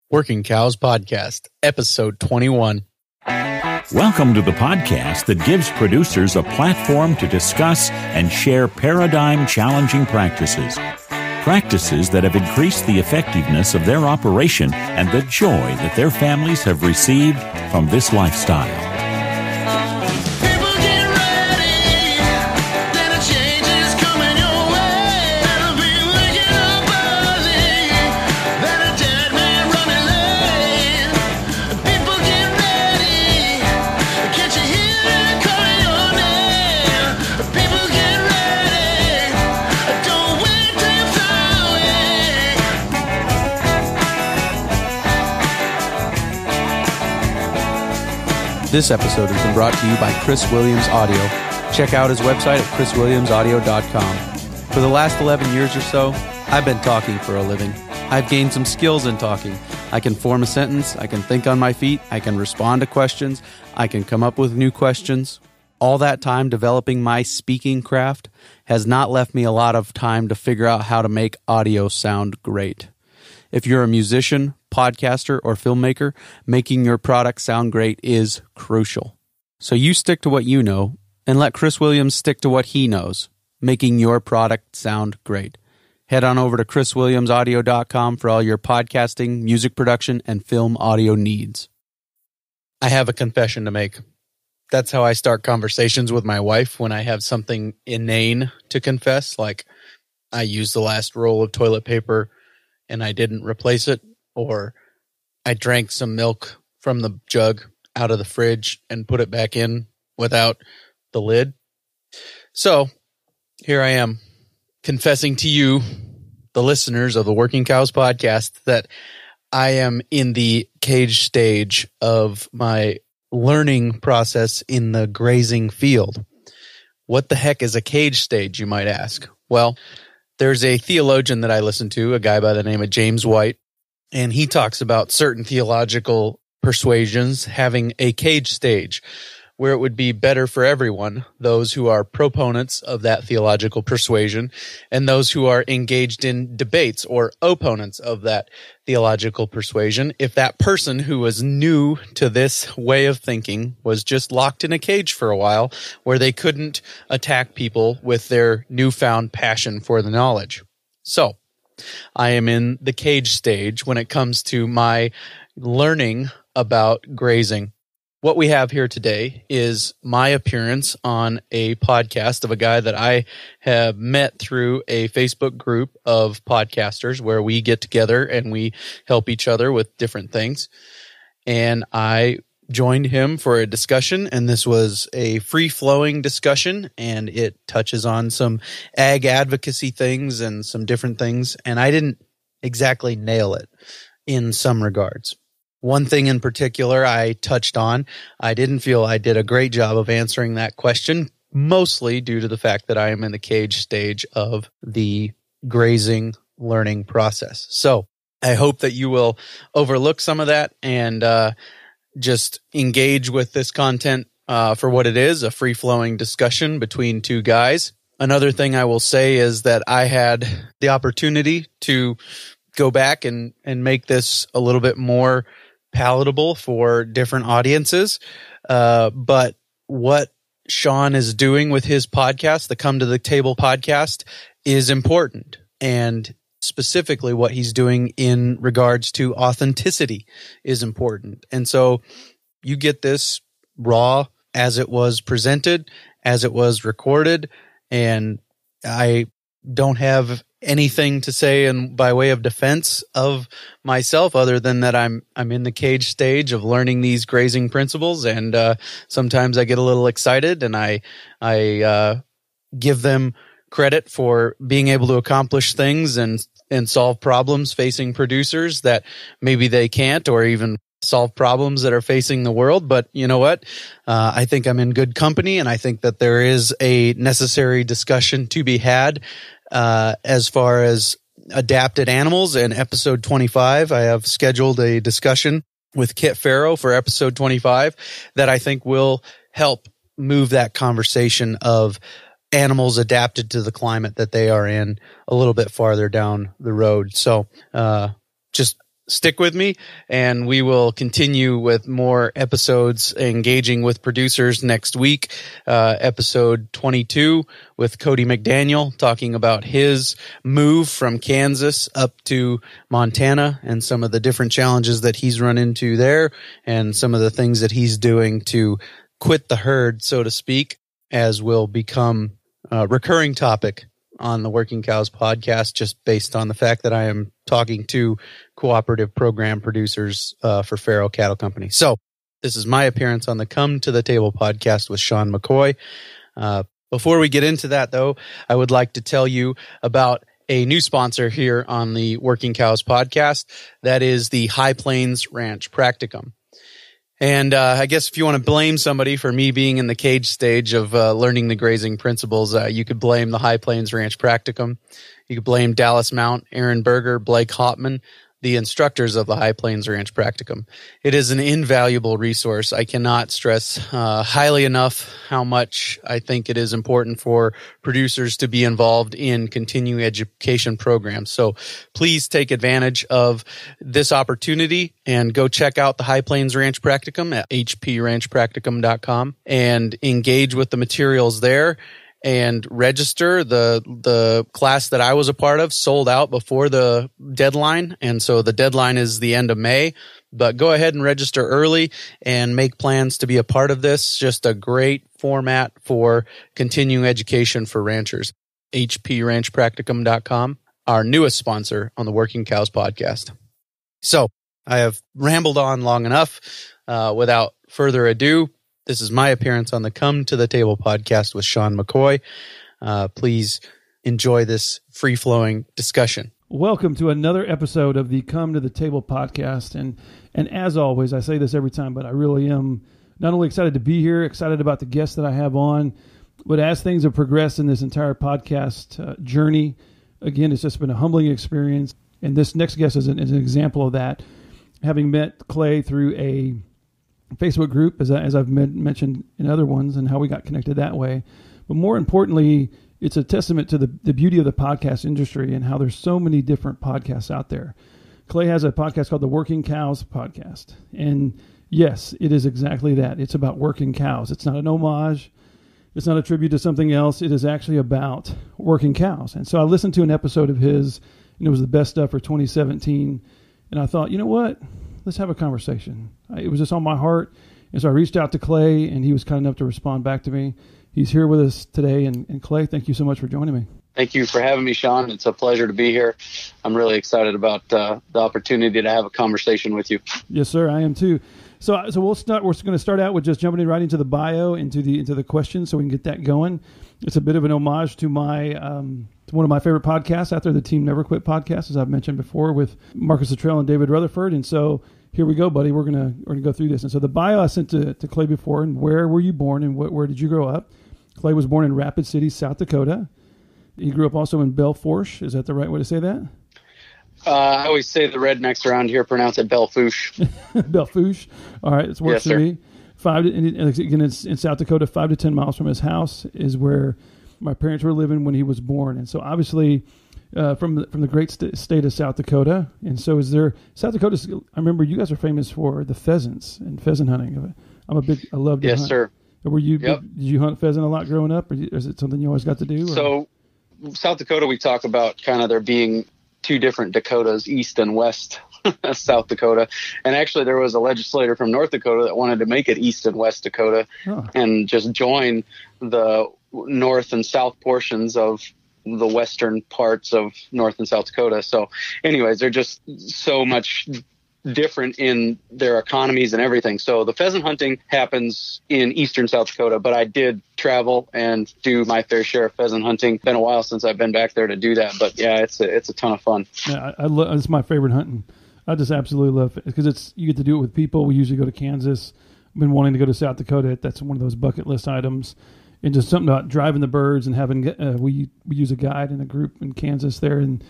Working Cows Podcast, Episode 21. Welcome to the podcast that gives producers a platform to discuss and share paradigm-challenging practices. Practices that have increased the effectiveness of their operation and the joy that their families have received from this lifestyle. This episode has been brought to you by Chris Williams Audio. Check out his website at chriswilliamsaudio.com. For the last 11 years or so, I've been talking for a living. I've gained some skills in talking. I can form a sentence, I can think on my feet, I can respond to questions, I can come up with new questions. All that time developing my speaking craft has not left me a lot of time to figure out how to make audio sound great. If you're a musician, podcaster, or filmmaker, making your product sound great is crucial. So you stick to what you know, and let Chris Williams stick to what he knows, making your product sound great. Head on over to chriswilliamsaudio.com for all your podcasting, music production, and film audio needs. I have a confession to make. That's how I start conversations with my wife when I have something inane to confess, like I used the last roll of toilet paper and I didn't replace it, or I drank some milk from the jug out of the fridge and put it back in without the lid. So here I am confessing to you, the listeners of the Working Cows Podcast, that I am in the cage stage of my learning process in the grazing field. What the heck is a cage stage, you might ask? Well, there's a theologian that I listen to, a guy by the name of James White, and he talks about certain theological persuasions having a cage stage where it would be better for everyone, those who are proponents of that theological persuasion and those who are engaged in debates or opponents of that theological persuasion, if that person who was new to this way of thinking was just locked in a cage for a while where they couldn't attack people with their newfound passion for the knowledge. So, I am in the cage stage when it comes to my learning about grazing. What we have here today is my appearance on a podcast of a guy that I have met through a Facebook group of podcasters where we get together and we help each other with different things. And I joined him for a discussion, and this was a free-flowing discussion, and it touches on some ag advocacy things and some different things, and I didn't exactly nail it in some regards. One thing in particular I touched on, I didn't feel I did a great job of answering that question, mostly due to the fact that I am in the cage stage of the grazing learning process. So I hope that you will overlook some of that and just engage with this content for what it is, a free-flowing discussion between two guys. Another thing I will say is that I had the opportunity to go back and make this a little bit more palatable for different audiences. But what Sean is doing with his podcast, the Come to the Table podcast, is important. And specifically what he's doing in regards to authenticity is important. And so you get this raw as it was presented, as it was recorded, and I don't have anything to say by way of defense of myself other than that I'm in the cage stage of learning these grazing principles, and sometimes I get a little excited and I give them credit for being able to accomplish things and solve problems facing producers that maybe they can't, or even solve problems that are facing the world. But you know what? I think I'm in good company, and I think that there is a necessary discussion to be had as far as adapted animals. In episode 25, I have scheduled a discussion with Kit Farrow for episode 25 that I think will help move that conversation of animals adapted to the climate that they are in a little bit farther down the road. So just stick with me, and we will continue with more episodes engaging with producers next week. Episode 22 with Cody McDaniel talking about his move from Kansas up to Montana and some of the different challenges that he's run into there and some of the things that he's doing to quit the herd, so to speak, as will become a recurring topic on the Working Cows podcast, just based on the fact that I am talking to cooperative program producers for Faro Cattle Company. So this is my appearance on the Come to the Table podcast with Sean McCoy. Before we get into that, though, I would like to tell you about a new sponsor here on the Working Cows podcast. That is the High Plains Ranch Practicum. And I guess if you want to blame somebody for me being in the cage stage of learning the grazing principles, you could blame the High Plains Ranch Practicum. You could blame Dallas Mount, Aaron Berger, Blake Hopman, the instructors of the High Plains Ranch Practicum. It is an invaluable resource. I cannot stress highly enough how much I think it is important for producers to be involved in continuing education programs. So please take advantage of this opportunity and go check out the High Plains Ranch Practicum at hpranchpracticum.com and engage with the materials there. And register. The class that I was a part of sold out before the deadline, and so the deadline is the end of May. But go ahead and register early and make plans to be a part of this. Just a great format for continuing education for ranchers. hpranchpracticum.com, our newest sponsor on the Working Cows podcast. So I have rambled on long enough. Without further ado, this is my appearance on the Come to the Table podcast with Sean McCoy. Please enjoy this free-flowing discussion. Welcome to another episode of the Come to the Table podcast. And as always, I say this every time, but I really am not only excited to be here, excited about the guests that I have on, but as things have progressed in this entire podcast journey, again, it's just been a humbling experience. And this next guest is an example of that. Having met Clay through a Facebook group, as I've mentioned in other ones, and how we got connected that way. But more importantly, it's a testament to the beauty of the podcast industry and how there's so many different podcasts out there. Clay has a podcast called the Working Cows podcast. And yes, it is exactly that. It's about working cows. It's not an homage. It's not a tribute to something else. It is actually about working cows. And so I listened to an episode of his, and it was the best stuff for 2017. And I thought, you know what? Let's have a conversation. It was just on my heart. And so I reached out to Clay, and he was kind enough to respond back to me. He's here with us today. And Clay, thank you so much for joining me. Thank you for having me, Sean. It's a pleasure to be here. I'm really excited about the opportunity to have a conversation with you. Yes, sir. I am too. So we'll start. We're going to start out with just jumping right into the bio, into the questions, so we can get that going. It's a bit of an homage to my to one of my favorite podcasts out there, the Team Never Quit podcast, as I've mentioned before, with Marcus Luttrell and David Rutherford. And so here we go, buddy. We're gonna go through this. And so the bio I sent to Clay before, and where were you born, and where did you grow up? Clay was born in Rapid City, South Dakota. He grew up also in Belfort. Is that the right way to say that? I always say the rednecks around here pronounce it Belfouche. Belfouche. All right, it works for me. Again, it's in South Dakota, 5 to 10 miles from his house is where my parents were living when he was born. And so obviously from the great state of South Dakota. And so South Dakota, I remember you guys are famous for the pheasants and pheasant hunting. I love to hunt. Yes, sir. Did you hunt pheasant a lot growing up, or is it something you always got to do? Or? So South Dakota, we talk about kind of there being two different Dakotas, East and West South Dakota. And actually there was a legislator from North Dakota that wanted to make it East and West Dakota and just join the North and South portions of the western parts of North and South Dakota. So anyways, they're just so much different in their economies and everything. So the pheasant hunting happens in eastern South Dakota, but I did travel and do my fair share of pheasant hunting. It's been a while since I've been back there to do that, but yeah, it's a ton of fun. Yeah, it's my favorite hunting. I just absolutely love it because you get to do it with people. We usually go to Kansas. I've been wanting to go to South Dakota. That's one of those bucket list items. And just something about driving the birds and having, we use a guide in a group in Kansas there, and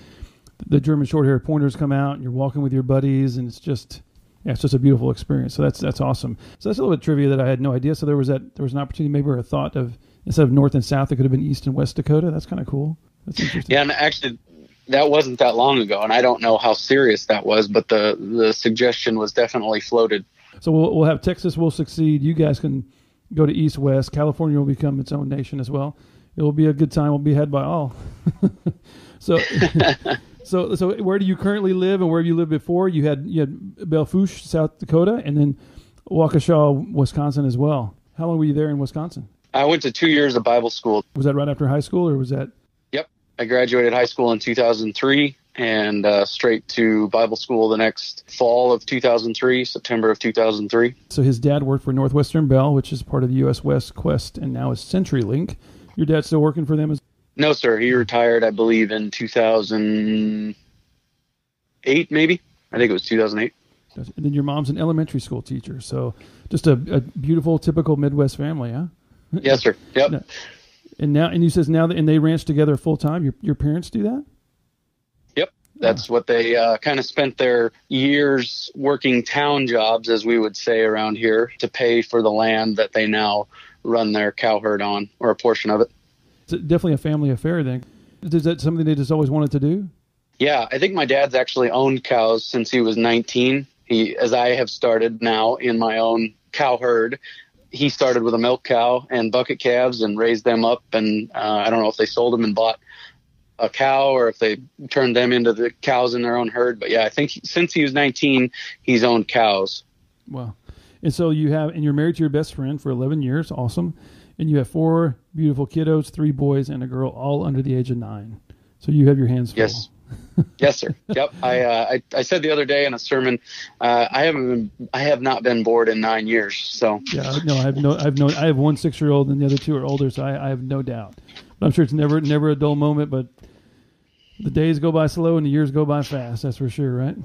the German short-haired pointers come out, and you're walking with your buddies, and it's just a beautiful experience. So that's awesome. So that's a little bit of trivia that I had no idea. So there was an opportunity, maybe, or a thought of, instead of North and South, it could have been East and West Dakota. That's kind of cool. That's interesting. Yeah, and actually, that wasn't that long ago, and I don't know how serious that was, but the suggestion was definitely floated. So we'll have Texas will succeed. You guys can go to East West. California will become its own nation as well. It will be a good time. We'll be had by all. So where do you currently live, and where have you lived before? You had Belle Fourche, South Dakota, and then Waukesha, Wisconsin as well. How long were you there in Wisconsin? I went to 2 years of Bible school. Was that right after high school, or was that? Yep. I graduated high school in 2003 and straight to Bible school the next fall of 2003, September of 2003. So his dad worked for Northwestern Bell, which is part of the U.S. West Quest, and now is CenturyLink. Your dad's still working for them? No, sir. He retired, I believe, in 2008, maybe. I think it was 2008. And then your mom's an elementary school teacher. So just a beautiful, typical Midwest family, huh? Yes, sir. Yep. And you says now that, and they ranch together full time. Your parents do that? Yep. That's what they kind of spent their years working town jobs, as we would say around here, to pay for the land that they now run their cow herd on, or a portion of it. It's definitely a family affair then. Is that something they just always wanted to do? Yeah, I think my dad's actually owned cows since he was 19. As I have started now in my own cow herd, he started with a milk cow and bucket calves and raised them up. And I don't know if they sold them and bought a cow or if they turned them into the cows in their own herd. But yeah, I think since he was 19, he's owned cows. Wow. And so you're married to your best friend for 11 years. Awesome. And you have 4 beautiful kiddos, 3 boys and a girl, all under the age of 9. So you have your hands full. Yes. Yes, sir. Yep. I said the other day in a sermon, I have not been bored in 9 years. So yeah, no, I have one 6-year-old and the other 2 are older. So I have no doubt, but I'm sure it's never a dull moment, but the days go by slow and the years go by fast. That's for sure. Right.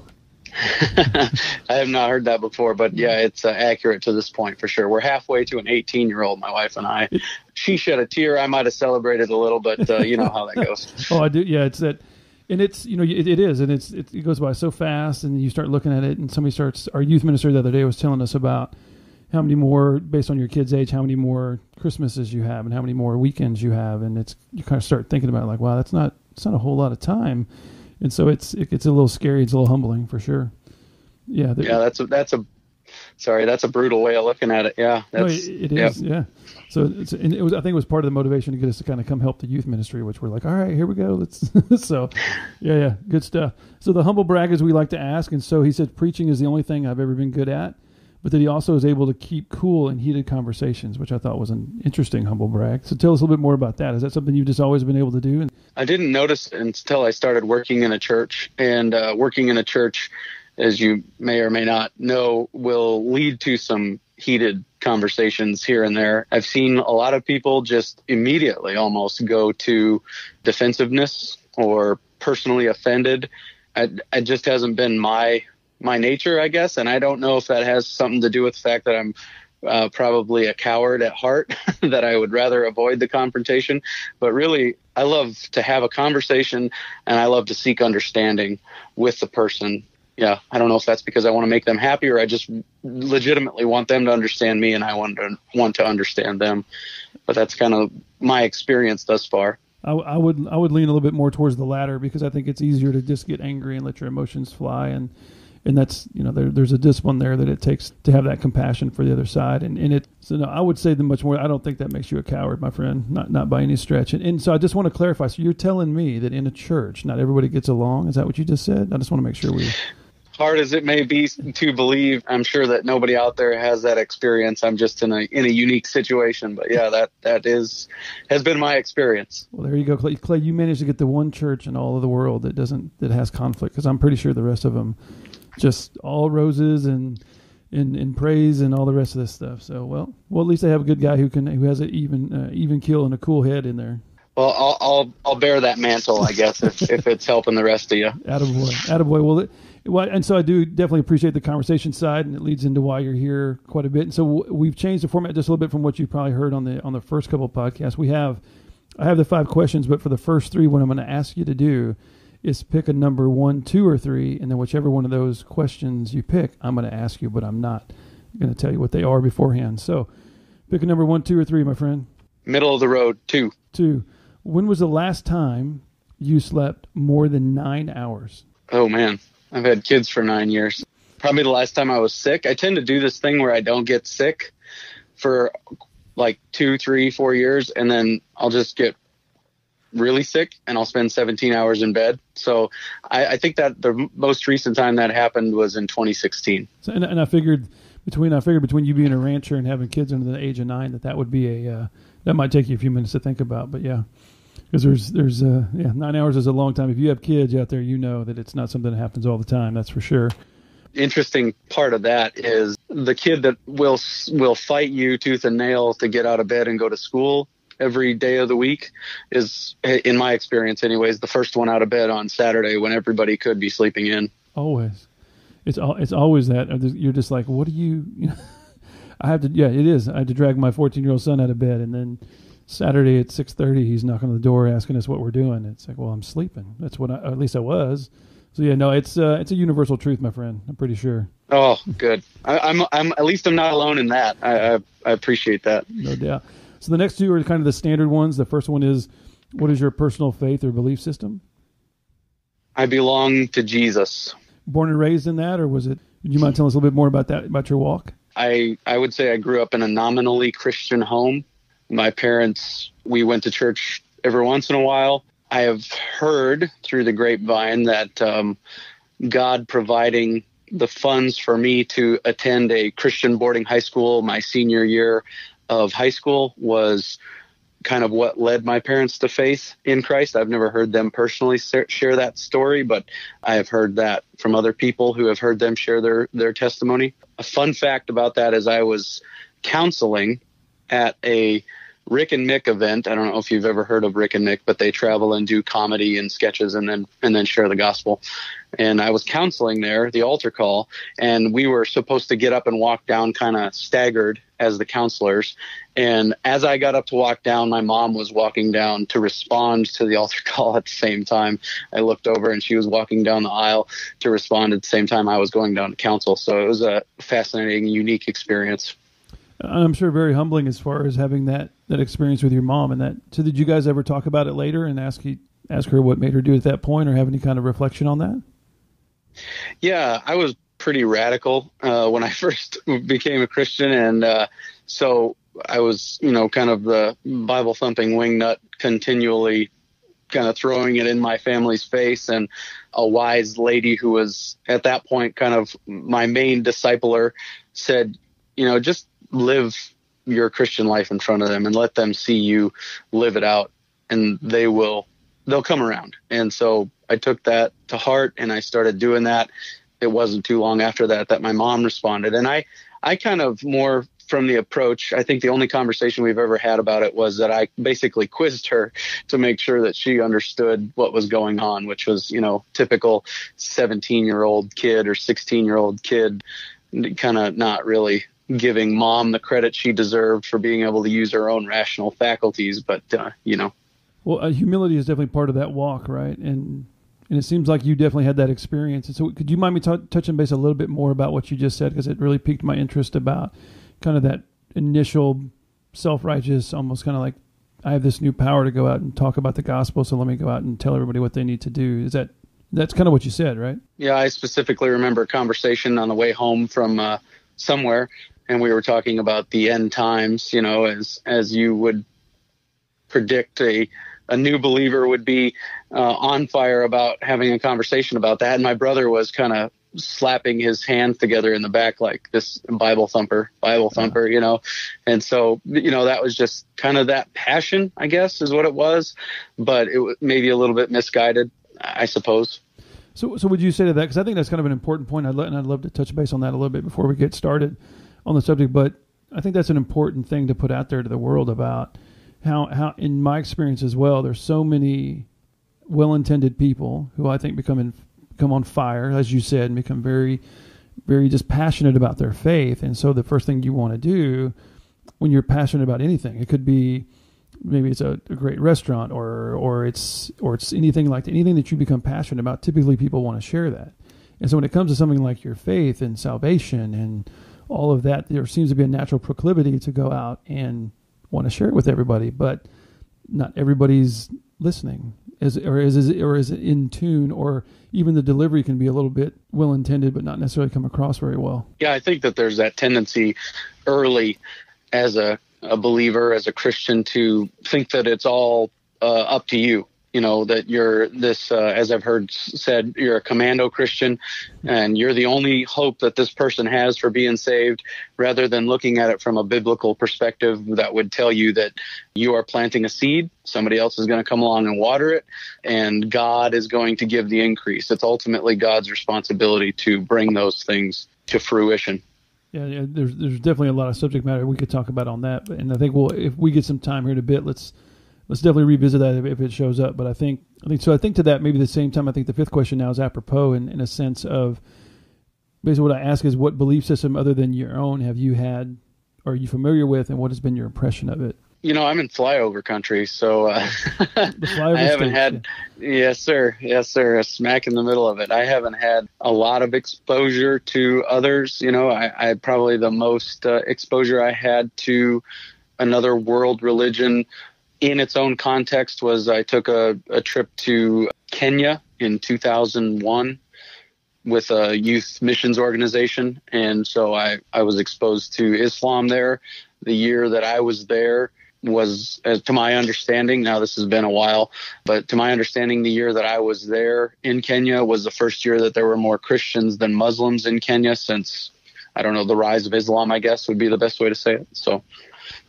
I have not heard that before, but yeah, it's accurate to this point for sure. We're halfway to an 18-year-old, my wife and I. She shed a tear. I might have celebrated a little, but you know how that goes. Oh, I do. Yeah, it's that. And it's, it is, and it goes by so fast, and you start looking at it, and our youth minister the other day was telling us about how many more, based on your kid's age, how many more Christmases you have and how many more weekends you have, and you kind of start thinking about it like, wow, it's not a whole lot of time, and so it gets a little scary, it's a little humbling for sure. Yeah. That's a brutal way of looking at it. Yeah. It is. Yeah. So I think it was part of the motivation to get us to kind of come help the youth ministry, which we're like, all right, here we go. Let's, so yeah, good stuff. So the humble brag is we like to ask. And so he said, preaching is the only thing I've ever been good at, but that he also is able to keep cool in heated conversations, which I thought was an interesting humble brag. So tell us a little bit more about that. Is that something you've just always been able to do? I didn't notice it until I started working in a church, and working in a church, as you may or may not know, will lead to some heated conversations here and there. I've seen a lot of people just immediately almost go to defensiveness or personally offended. It just hasn't been my nature, I guess. And I don't know if that has something to do with the fact that I'm probably a coward at heart, that I would rather avoid the confrontation. But really, I love to have a conversation, and I love to seek understanding with the person. Yeah, I don't know if that's because I want to make them happy, or I just legitimately want them to understand me and I want to understand them. But that's kind of my experience thus far. I would lean a little bit more towards the latter, because I think it's easier to just get angry and let your emotions fly, and that's, there's a discipline there that it takes to have that compassion for the other side, I would say that much more. I don't think that makes you a coward, my friend, not by any stretch. And so I just want to clarify. So you're telling me that in a church, not everybody gets along? Is that what you just said? I just want to make sure hard as it may be to believe, I'm sure that nobody out there has that experience. I'm just in a unique situation, but yeah, that has been my experience. Well, there you go, Clay. You managed to get the one church in all of the world that has conflict, because I'm pretty sure the rest of them just all roses and praise and all the rest of this stuff. So well, at least they have a good guy who has an even keel and a cool head in there. Well, I'll bear that mantle, I guess, if it's helping the rest of you. Attaboy. Well, and so I do definitely appreciate the conversation side, and it leads into why you're here quite a bit. And so we've changed the format just a little bit from what you probably heard on the first couple of podcasts. I have the 5 questions, but for the first 3, what I'm going to ask you to do is pick a number 1, 2, or 3, and then whichever one of those questions you pick, I'm going to ask you, but I'm not going to tell you what they are beforehand. So pick a number 1, 2, or 3, my friend. Middle of the road, 2. 2. When was the last time you slept more than 9 hours. Oh, man. I've had kids for 9 years. Probably the last time I was sick. I tend to do this thing where I don't get sick for like 2, 3, 4 years, and then I'll just get really sick and I'll spend 17 hours in bed. So I think that the most recent time that happened was in 2016. So, and I figured between you being a rancher and having kids under the age of 9, that would be that might take you a few minutes to think about. But yeah, because there's 9 hours is a long time. If you have kids out there, you know that it's not something that happens all the time. That's for sure. Interesting part of that is the kid that will fight you tooth and nail to get out of bed and go to school every day of the week is, in my experience anyways, the first one out of bed on Saturday when everybody could be sleeping in. Always. It's always that. You're just like, what do you it is. I had to drag my 14-year-old son out of bed, and then Saturday at 6:30 he's knocking on the door asking us what we're doing. It's like, well, I'm sleeping. That's what at least I was. So yeah, no, it's a universal truth, my friend. I'm pretty sure. Oh, good. I'm at least I'm not alone in that. I appreciate that. No doubt. So the next two are kind of the standard ones. The first one is, what is your personal faith or belief system? I belong to Jesus. Born and raised in that, or was it? Would you mind telling us a little bit more about that, about your walk? I would say I grew up in a nominally Christian home. My parents, we went to church every once in a while. I have heard through the grapevine that God providing the funds for me to attend a Christian boarding high school my senior year of high school was kind of what led my parents to faith in Christ. I've never heard them personally share that story, but I have heard that from other people who have heard them share their testimony. A fun fact about that is I was counseling at a Rick and Mick event. I don't know if you've ever heard of Rick and Mick, but they travel and do comedy and sketches and then share the gospel. And I was counseling there, the altar call, and we were supposed to get up and walk down kind of staggered as the counselors. And as I got up to walk down, my mom was walking down to respond to the altar call at the same time. I looked over and she was walking down the aisle to respond at the same time I was going down to counsel. So it was a fascinating, unique experience. I'm sure very humbling as far as having that experience with your mom. And that. So did you guys ever talk about it later and ask her what made her do it at that point, or have any kind of reflection on that? Yeah, I was pretty radical when I first became a Christian. And so I was, kind of the Bible thumping wingnut, continually kind of throwing it in my family's face. And a wise lady who was at that point kind of my main discipler said, just live your Christian life in front of them and let them see you live it out, and they'll come around. And so I took that to heart and I started doing that. It wasn't too long after that my mom responded. And I kind of more from the approach, I think the only conversation we've ever had about it was that I basically quizzed her to make sure that she understood what was going on, which was, typical 17-year-old kid or 16-year-old kid, kind of not really giving mom the credit she deserved for being able to use her own rational faculties. But, Well, humility is definitely part of that walk, right? And it seems like you definitely had that experience. And so could you mind me touching base a little bit more about what you just said? Because it really piqued my interest about kind of that initial self-righteous, almost kind of like, I have this new power to go out and talk about the gospel, so let me go out and tell everybody what they need to do. That's kind of what you said, right? Yeah, I specifically remember a conversation on the way home from somewhere, and we were talking about the end times, as you would predict a new believer would be on fire about having a conversation about that. And my brother was kind of slapping his hands together in the back like this Bible thumper, And so, that was just kind of that passion, I guess, is what it was. But it was maybe a little bit misguided, I suppose. So would you say to that, because I think that's kind of an important point, I'd love to touch base on that a little bit before we get started on the subject, but I think that's an important thing to put out there to the world about how in my experience as well, there's so many well-intended people who I think become on fire, as you said, and become very, very just passionate about their faith. And so the first thing you want to do when you're passionate about anything, it could be maybe it's a great restaurant or it's anything like that, anything that you become passionate about. Typically people want to share that. And so when it comes to something like your faith and salvation and all of that, there seems to be a natural proclivity to go out and want to share it with everybody, but not everybody's listening. is it in tune, or even the delivery can be a little bit well intended but not necessarily come across very well? Yeah, I think that there's that tendency early as a believer, as a Christian, to think that it's all up to you. You know, that you're this, as I've heard said, you're a commando Christian and you're the only hope that this person has for being saved, rather than looking at it from a biblical perspective that would tell you that you are planting a seed, somebody else is going to come along and water it, and God is going to give the increase. It's ultimately God's responsibility to bring those things to fruition. Yeah, there's definitely a lot of subject matter we could talk about on that, and I think if we get some time here in a bit, let's definitely revisit that if it shows up. But I think to that, maybe the same time, I think the fifth question now is apropos in a sense of, basically what I ask is, what belief system other than your own have you had, or are you familiar with, and what has been your impression of it? You know, I'm in flyover country, so I haven't had, yes, sir, smack in the middle of it. I haven't had a lot of exposure to others. You know, I probably the most exposure I had to another world religion in its own context was I took a trip to Kenya in 2001 with a youth missions organization. And so I was exposed to Islam there. The year that I was there was, to my understanding, now this has been a while, but to my understanding, the year that I was there in Kenya was the first year that there were more Christians than Muslims in Kenya since, I don't know, the rise of Islam, I guess would be the best way to say it. So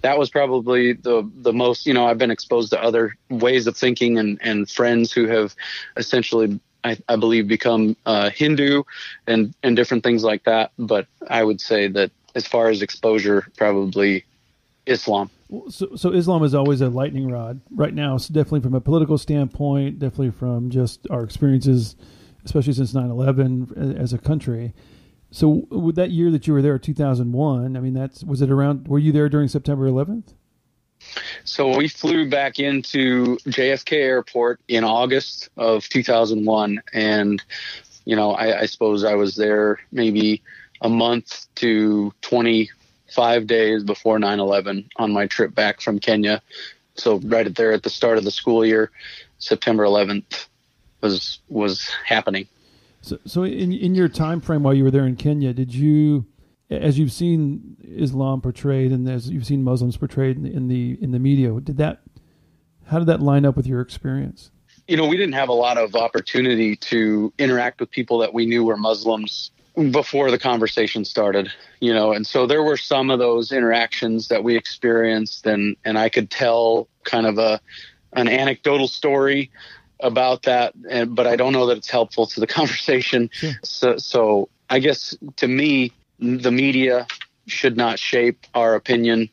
that was probably the most, you know, I've been exposed to other ways of thinking and friends who have essentially, I believe, become Hindu and different things like that. But I would say that as far as exposure, probably Islam. So Islam is always a lightning rod right now. It's definitely from a political standpoint, definitely from just our experiences, especially since 9/11 as a country. So with that year that you were there, 2001, I mean, was it around, were you there during September 11th? So we flew back into JFK Airport in August of 2001. And, you know, I suppose I was there maybe a month to 25 days before 9/11 on my trip back from Kenya. So right there at the start of the school year, September 11th was happening. So in your time frame while you were there in Kenya, did you, as you've seen Islam portrayed and as you've seen Muslims portrayed in the media, how did that line up with your experience? You know, we didn't have a lot of opportunity to interact with people that we knew were Muslims before the conversation started, you know, and so there were some of those interactions that we experienced, and I could tell kind of an anecdotal story about that, but I don't know that it's helpful to the conversation. Sure. So I guess to me, the media should not shape our opinion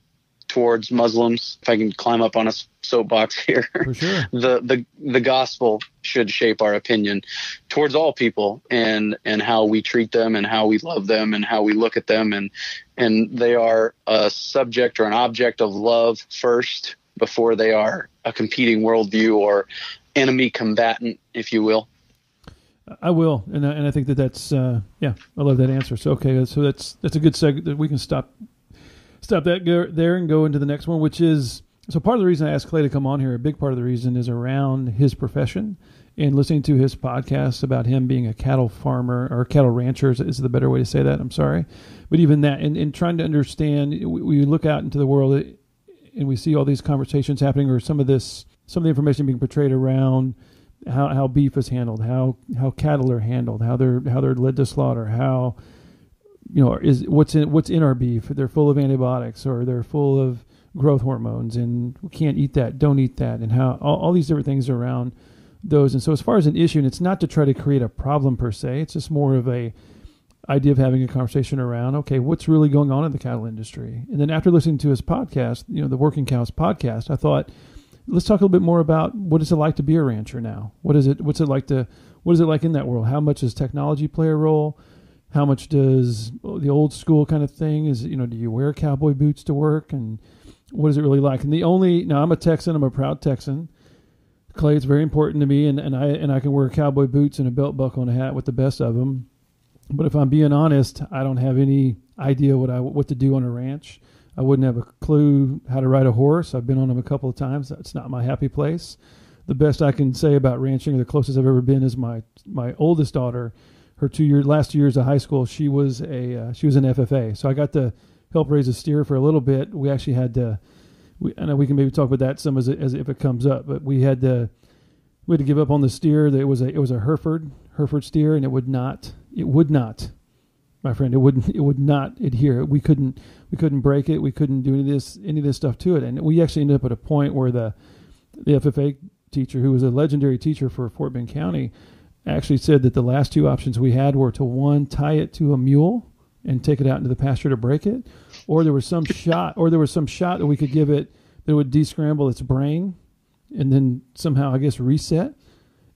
towards Muslims. If I can climb up on a soapbox here, for sure. The gospel should shape our opinion towards all people and how we treat them and how we love them and how we look at them. And they are a subject or an object of love first before they are a competing worldview or enemy combatant, if you will. I will, and I think that's I love that answer. So okay, so that's a good segue that we can stop that there and go into the next one, which is, so part of the reason I asked Clay to come on here, a big part of the reason is around his profession and listening to his podcast about him being a cattle farmer or cattle rancher is the better way to say that. I'm sorry, but even that and trying to understand, we look out into the world and we see all these conversations happening, or some of the information being portrayed around how beef is handled, how cattle are handled, how they're led to slaughter, how, you know, is what's in our beef. They're full of antibiotics or they're full of growth hormones, and we can't eat that, don't eat that, and how all these different things around those. And so as far as an issue, and it's not to try to create a problem per se, it's just more of a idea of having a conversation around, okay, what's really going on in the cattle industry? And then after listening to his podcast, you know, the Working Cows podcast, I thought, let's talk a little bit more about what is it like to be a rancher now? What is it like in that world? Now much does technology play a role? How much does the old school kind of thing is, you know, do you wear cowboy boots to work? And what is it really like? And now I'm a Texan, I'm a proud Texan. Clay, it's very important to me, and I can wear cowboy boots and a belt buckle and a hat with the best of them. But if I'm being honest, I don't have any idea what to do on a ranch. I wouldn't have a clue how to ride a horse. I've been on them a couple of times. That's not my happy place. the best I can say about ranching, or the closest I've ever been, is my oldest daughter. Her last 2 years of high school, she was an FFA. So I got to help raise a steer for a little bit. We actually had to. I know we can maybe talk about that some as if it comes up, but we had to give up on the steer. It was a Hereford steer, and it would not, my friend, it would not adhere. We couldn't break it. We couldn't do any of this stuff to it. And we actually ended up at a point where the FFA teacher, who was a legendary teacher for Fort Bend County, actually said that the last two options we had were to, one, tie it to a mule and take it out into the pasture to break it, or there was some shot that we could give it that would descramble its brain and then somehow, I guess, reset.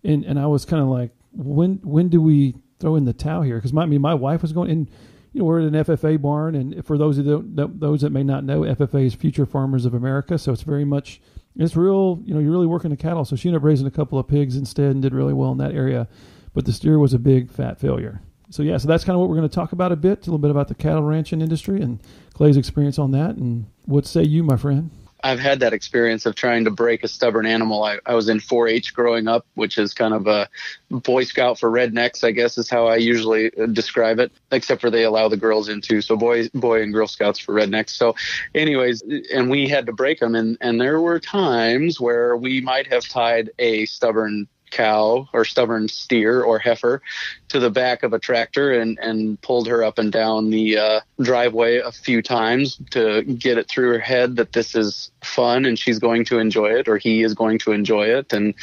And I was kind of like, when do we throw in the towel here? Because my wife was going, and we're at an FFA barn, and for those that may not know, FFA is Future Farmers of America, so it's real. You're really working the cattle. So she ended up raising a couple of pigs instead and did really well in that area, but the steer was a big fat failure. So that's kind of what we're going to talk about a little bit about the cattle ranching industry and Clay's experience on that. And what say you, my friend? I've had that experience of trying to break a stubborn animal. I was in 4-H growing up, which is kind of a Boy Scout for rednecks, I guess is how I usually describe it, except for they allow the girls in too. So boy and Girl Scouts for rednecks. So anyways, and we had to break them. And there were times where we might have tied a stubborn cow or stubborn steer or heifer to the back of a tractor and pulled her up and down the driveway a few times to get it through her head that this is fun and she's going to enjoy it, or he is going to enjoy it, and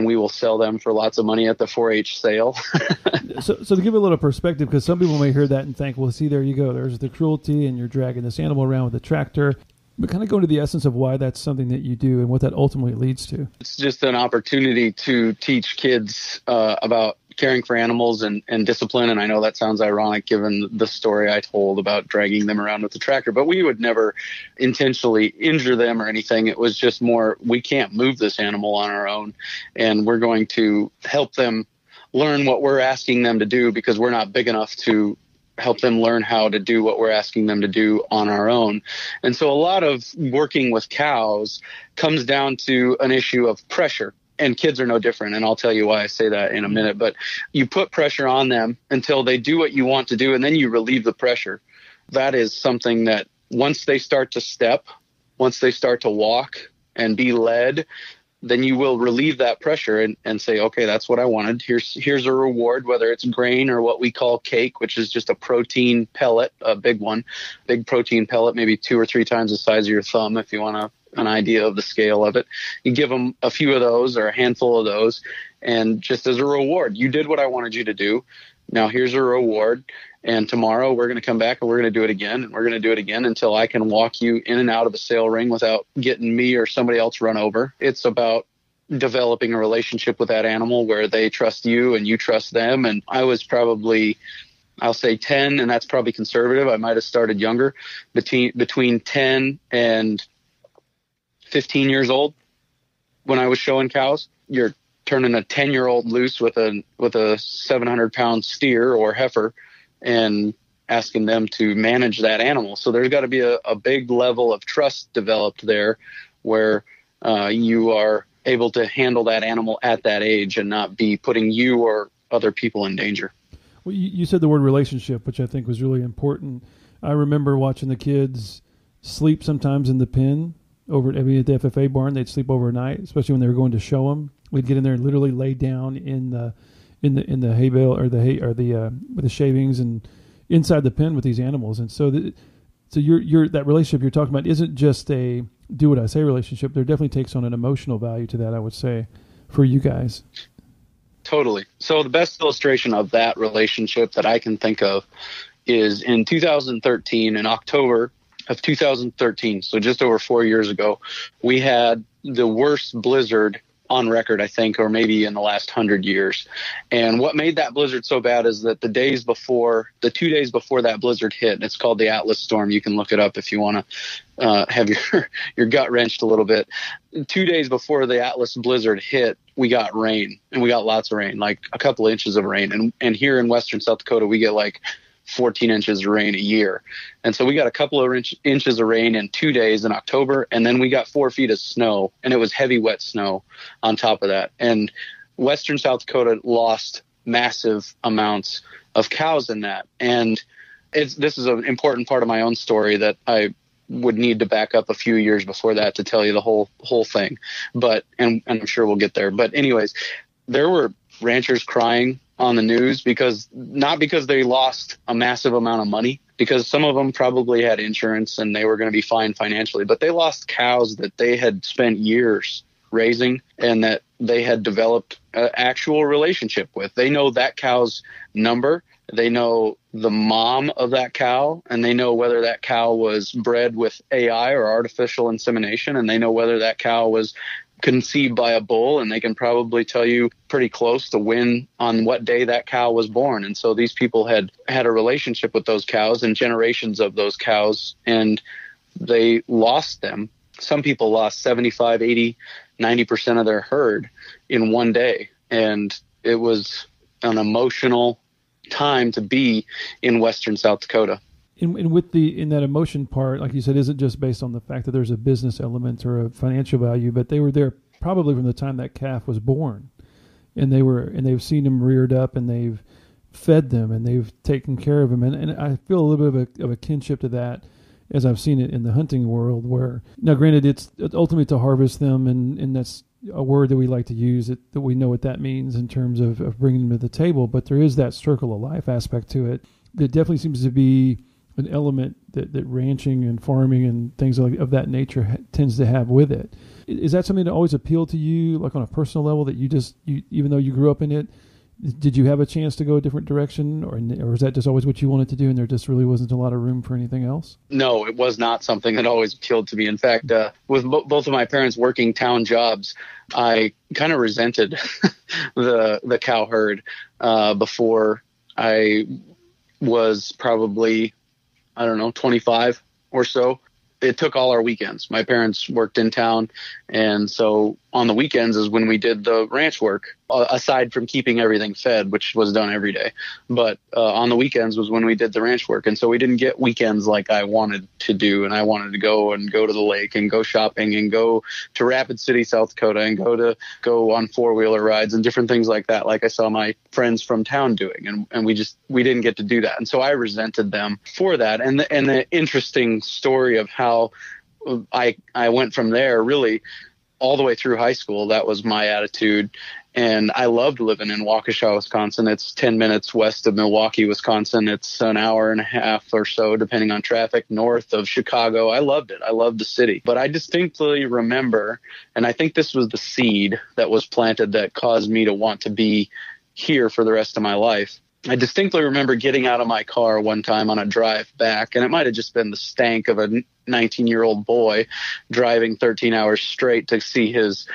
we will sell them for lots of money at the 4-H sale. So to give a little perspective, because some people may hear that and think, well, see, there you go, there's the cruelty and you're dragging this animal around with a tractor. But kind of go into the essence of why that's something that you do and what that ultimately leads to. It's just an opportunity to teach kids about caring for animals and discipline. And I know that sounds ironic given the story I told about dragging them around with the tractor, but we would never intentionally injure them or anything. It was just more, we can't move this animal on our own, and we're going to help them learn what we're asking them to do because we're not big enough to help them learn how to do what we're asking them to do on our own. And so a lot of working with cows comes down to an issue of pressure. And kids are no different. And I'll tell you why I say that in a minute. But you put pressure on them until they do what you want to do, and then you relieve the pressure. That is something that once they start to step, once they start to walk and be led, then you will relieve that pressure and say, okay, that's what I wanted. Here's a reward, whether it's grain or what we call cake, which is just a protein pellet, a big protein pellet, maybe 2 or 3 times the size of your thumb, if you want an idea of the scale of it. You give them a few of those or a handful of those, and just as a reward, you did what I wanted you to do. Now here's a reward. And tomorrow we're going to come back and we're going to do it again. And we're going to do it again until I can walk you in and out of a sale ring without getting me or somebody else run over. It's about developing a relationship with that animal where they trust you and you trust them. And I was probably, I'll say 10, and that's probably conservative. I might have started younger, between 10 and 15 years old when I was showing cows. You're turning a 10-year-old loose with a 700-pound steer or heifer and asking them to manage that animal. So there's got to be a big level of trust developed there where you are able to handle that animal at that age and not be putting you or other people in danger. Well, you said the word relationship, which I think was really important. I remember watching the kids sleep sometimes in the pen at the FFA barn. They'd sleep overnight, especially when they were going to show them. We'd get in there and literally lay down in the hay bale or the shavings and inside the pen with these animals. And so you're that relationship you're talking about isn't just a do what I say relationship. There definitely takes on an emotional value to that, I would say, for you guys. Totally. So the best illustration of that relationship that I can think of is in 2013, in October of 2013. So just over 4 years ago, we had the worst blizzard on record, I think, or maybe in the last 100 years. And what made that blizzard so bad is that the 2 days before that blizzard hit, it's called the Atlas Storm. You can look it up if you want to have your gut wrenched a little bit. 2 days before the Atlas blizzard hit, we got rain, and we got lots of rain, like a couple inches of rain. And here in western South Dakota, we get like 14 inches of rain a year. And so we got a couple of inches of rain in 2 days in October, and then we got 4 feet of snow, and it was heavy, wet snow on top of that. And Western South Dakota lost massive amounts of cows in that. And this is an important part of my own story that I would need to back up a few years before that to tell you the whole thing. But, and I'm sure we'll get there. But anyways, there were ranchers crying on the news not because they lost a massive amount of money, because some of them probably had insurance and they were going to be fine financially, but they lost cows that they had spent years raising and that they had developed an actual relationship with. They know that cow's number. They know the mom of that cow, and they know whether that cow was bred with AI or artificial insemination, and they know whether that cow was conceived by a bull, and they can probably tell you pretty close to when on what day that cow was born. And so these people had a relationship with those cows and generations of those cows, and they lost them. Some people lost 75, 80, 90% of their herd in one day. And it was an emotional time to be in Western South Dakota. And with in that emotion part, like you said, isn't just based on the fact that there's a business element or a financial value, but they were there probably from the time that calf was born, and they've seen them reared up, and they've fed them, and they've taken care of them, and I feel a little bit of a kinship to that as I've seen it in the hunting world. Where now, granted, it's ultimately to harvest them, and that's a word that we like to use, that we know what that means in terms of bringing them to the table, but there is that circle of life aspect to it that definitely seems to be an element that ranching and farming and things of that nature tends to have with it. Is that something that always appealed to you, like on a personal level, that you even though you grew up in it, did you have a chance to go a different direction, or is that just always what you wanted to do and there just really wasn't a lot of room for anything else? No, it was not something that always appealed to me. In fact, with both of my parents working town jobs, I kind of resented the cow herd before I was probably, 25 or so. It took all our weekends. My parents worked in town, and so on the weekends is when we did the ranch work, aside from keeping everything fed, which was done every day. But on the weekends was when we did the ranch work, and so we didn't get weekends like I wanted to do, and I wanted to go to the lake and go shopping and go to Rapid City, South Dakota, and go on four-wheeler rides and different things like that, like I saw my friends from town doing, and we didn't get to do that, and so I resented them for that. And the interesting story of how I went from there, really all the way through high school, that was my attitude. And I loved living in Waukesha, Wisconsin. It's 10 minutes west of Milwaukee, Wisconsin. It's an hour and a half or so, depending on traffic, north of Chicago. I loved it. I loved the city. But I distinctly remember, and I think this was the seed that was planted that caused me to want to be here for the rest of my life. I distinctly remember getting out of my car one time on a drive back, and it might have just been the stank of a 19-year-old boy driving 13 hours straight to see his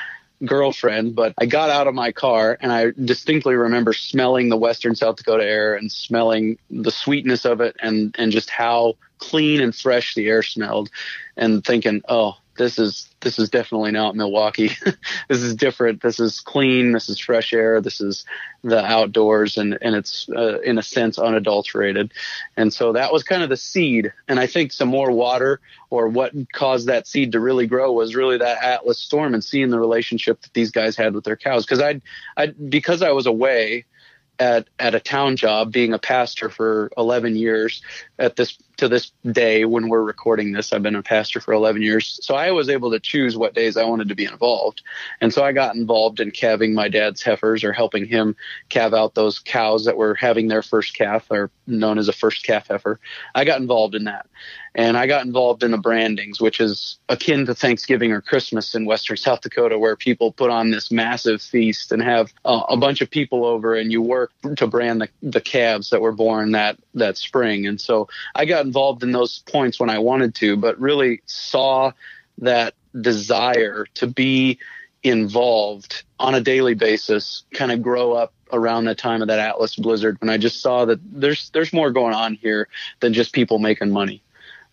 girlfriend. But I got out of my car, and I distinctly remember smelling the Western South Dakota air and smelling the sweetness of it, and just how clean and fresh the air smelled, and thinking, oh, this is definitely not Milwaukee. This is different. This is clean. This is fresh air. This is the outdoors, and it's in a sense unadulterated. And so that was kind of the seed. And I think some more water, or what caused that seed to really grow, was really that Atlas storm and seeing the relationship that these guys had with their cows. Because I was away at a town job, being a pastor for 11 years to this day when we're recording this. I've been a pastor for 11 years. So I was able to choose what days I wanted to be involved. And so I got involved in calving my dad's heifers, or helping him calve out those cows that were having their first calf, or known as a first calf heifer. I got involved in that. And I got involved in the brandings, which is akin to Thanksgiving or Christmas in Western South Dakota, where people put on this massive feast and have a bunch of people over, and you work to brand the calves that were born that spring. And so I got involved in those points when I wanted to, but really saw that desire to be involved on a daily basis kind of grow up around the time of that Atlas blizzard, when I just saw that there's more going on here than just people making money.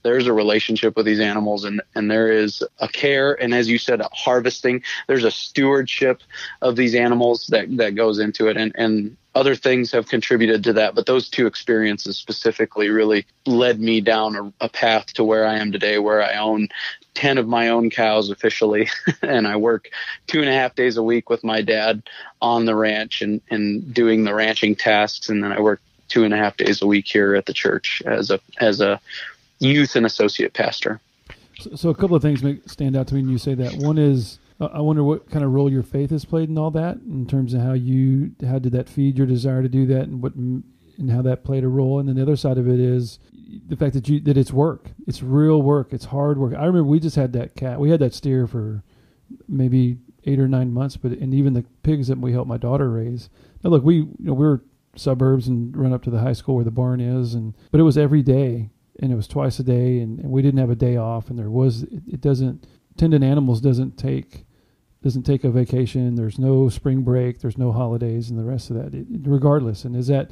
There's a relationship with these animals, and there is a care, and as you said, harvesting. There's a stewardship of these animals that goes into it, and other things have contributed to that, but those two experiences specifically really led me down a path to where I am today, where I own 10 of my own cows officially, and I work 2.5 days a week with my dad on the ranch and doing the ranching tasks, and then I work 2.5 days a week here at the church as a youth and associate pastor. So a couple of things stand out to me when you say that. One is, I wonder what kind of role your faith has played in all that, in terms of how did that feed your desire to do that, and how that played a role. And then the other side of it is the fact that it's work. It's real work. It's hard work. I remember we just had that cat. We had that steer for maybe 8 or 9 months, and even the pigs that we helped my daughter raise. Now look, we're suburbs and run up to the high school where the barn is, but it was every day, and it was twice a day, and we didn't have a day off, and tending animals doesn't take a vacation. There's no spring break, there's no holidays, and the rest of that, regardless. And is that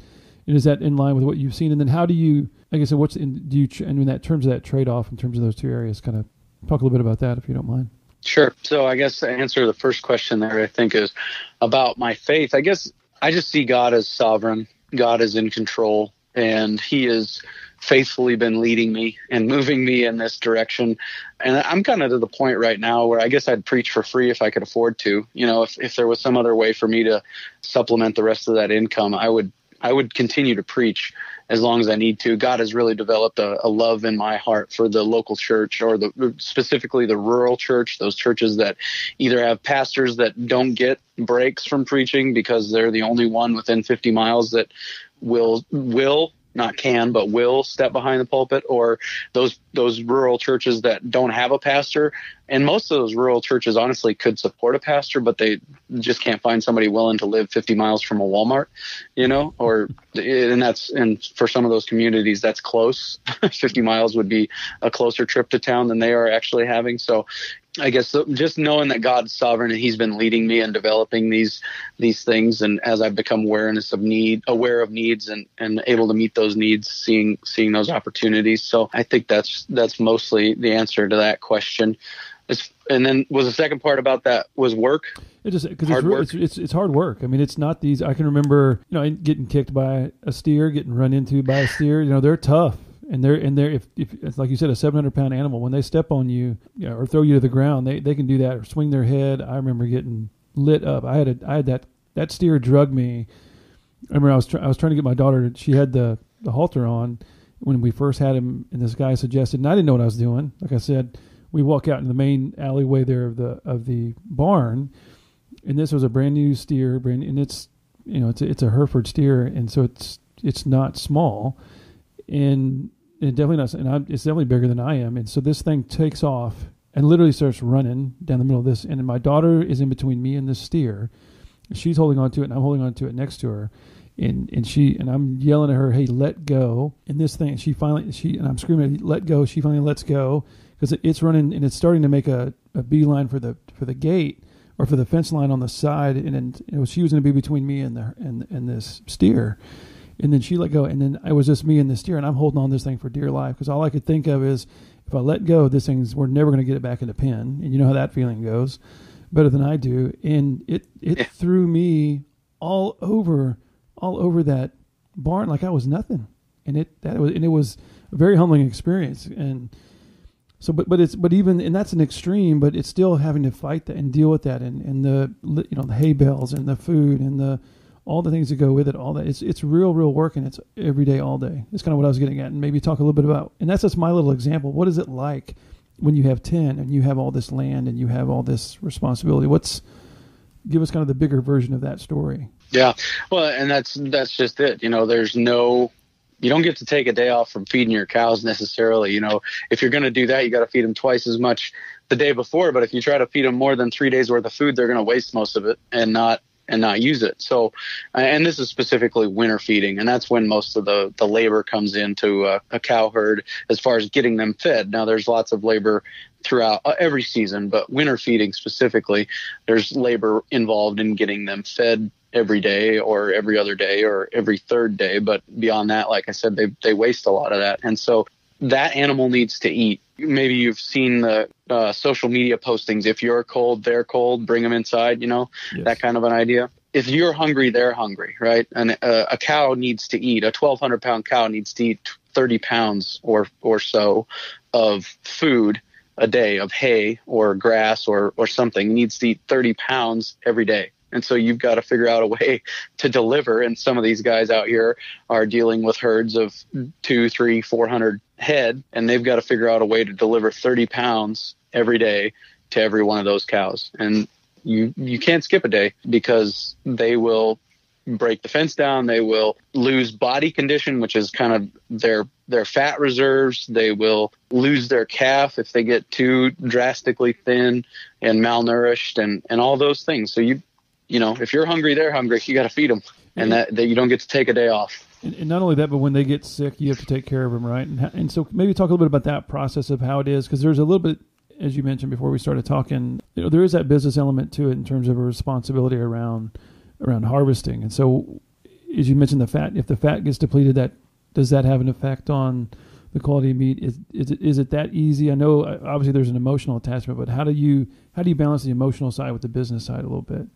in line with what you've seen? And then how do you, like I said, and in that terms of that trade-off in terms of those two areas, kind of talk a little bit about that if you don't mind. Sure. So I guess to answer the first question there, I think, is about my faith. I guess I just see God as sovereign. God is in control, and he has faithfully been leading me and moving me in this direction. And I'm kind of to the point right now where I guess I'd preach for free if I could afford to. If there was some other way for me to supplement the rest of that income, I would continue to preach as long as I need to. God has really developed a love in my heart for the local church, or specifically the rural church, those churches that either have pastors that don't get breaks from preaching because they're the only one within 50 miles that will not can, but will step behind the pulpit, or those rural churches that don't have a pastor. And most of those rural churches honestly could support a pastor, but they just can't find somebody willing to live 50 miles from a Walmart, and for some of those communities, that's close. 50 miles would be a closer trip to town than they are actually having. So I guess just knowing that God's sovereign and he's been leading me and developing these things. And as I've become aware of needs and able to meet those needs, seeing those opportunities. So I think that's mostly the answer to that question. And then was the second part about that was work? It's hard work. I mean, it's not these. I can remember, getting kicked by a steer, getting run into by a steer. They're tough, and they're if it's like you said, a 700-pound animal. When they step on you, or throw you to the ground, they can do that, or swing their head. I remember getting lit up. I had that steer drug me. I remember I was trying to get my daughter. She had the halter on when we first had him, and this guy suggested, and I didn't know what I was doing. Like I said, we walk out in the main alleyway there of the barn, and this was a brand new steer, and it's a Hereford steer, and so it's not small, and definitely not, and it's definitely bigger than I am, and so this thing takes off and literally starts running down the middle of this, and my daughter is in between me and this steer. She's holding on to it, and I'm holding on to it next to her. And I'm yelling at her, "Hey, let go!" And this thing, and I'm screaming, "Let go!" She finally lets go because it's running, and it's starting to make a beeline for the gate or for the fence line on the side, and then she was going to be between me and this steer, and then she let go, and then it was just me and the steer, and I'm holding on to this thing for dear life because all I could think of is if I let go, we're never going to get it back in the pen, and you know how that feeling goes better than I do, and it threw me all over that barn like I was nothing, and it was a very humbling experience. And so, but that's an extreme, but it's still having to fight that and deal with that, and the hay bales and the food and all the things that go with it, all that. It's real work, and it's every day, all day. It's kind of what I was getting at, and maybe talk a little bit about. And that's just my little example. What is it like when you have 10 and you have all this land and you have all this responsibility? Give us kind of the bigger version of that story. Yeah. Well, and that's just it. You don't get to take a day off from feeding your cows necessarily. If you're going to do that, you got to feed them twice as much the day before. But if you try to feed them more than 3 days worth of food, they're going to waste most of it and not use it. So, and this is specifically winter feeding, and that's when most of the labor comes into a cow herd as far as getting them fed. Now, there's lots of labor throughout every season, but winter feeding specifically, there's labor involved in getting them fed every day or every other day or every third day. But beyond that, like I said, they waste a lot of that. And so that animal needs to eat. Maybe you've seen the social media postings. If you're cold, they're cold, bring them inside, Yes. That kind of an idea. if you're hungry, they're hungry, right? And a cow needs to eat. A 1,200-pound cow needs to eat 30 pounds or so of food a day, of hay or grass or something. It needs to eat 30 pounds every day. And so you've got to figure out a way to deliver. And some of these guys out here are dealing with herds of 200, 300, 400 head, and they've got to figure out a way to deliver 30 pounds every day to every one of those cows. And you can't skip a day, because they will break the fence down. They will lose body condition, which is kind of their fat reserves. They will lose their calf if they get too drastically thin and malnourished and all those things. So you know, if you're hungry, they're hungry. You got to feed them, and that you don't get to take a day off. And not only that, but when they get sick, you have to take care of them, right? And so maybe talk a little bit about that process of how it is, because there's a little bit, as you mentioned before we started talking, there is that business element to it in terms of a responsibility around harvesting. And so, as you mentioned, the fat, if the fat gets depleted, does that have an effect on the quality of meat? Is it that easy? I know obviously there's an emotional attachment, but how do you balance the emotional side with the business side a little bit?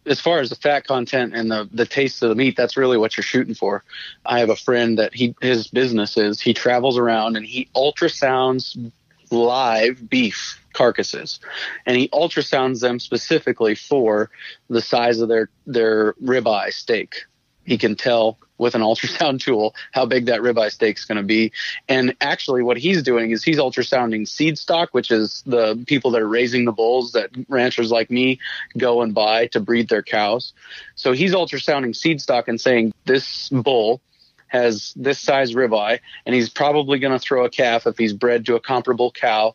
As far as the fat content and the taste of the meat, that's really what you're shooting for. I have a friend that his business is, he travels around and he ultrasounds live beef carcasses, and he ultrasounds them specifically for the size of their ribeye steak. He can tell with an ultrasound tool how big that ribeye steak is going to be. And actually what he's doing is he's ultrasounding seed stock, which is the people that are raising the bulls that ranchers like me go and buy to breed their cows. So he's ultrasounding seed stock and saying this bull has this size ribeye, and he's probably going to throw a calf if he's bred to a comparable cow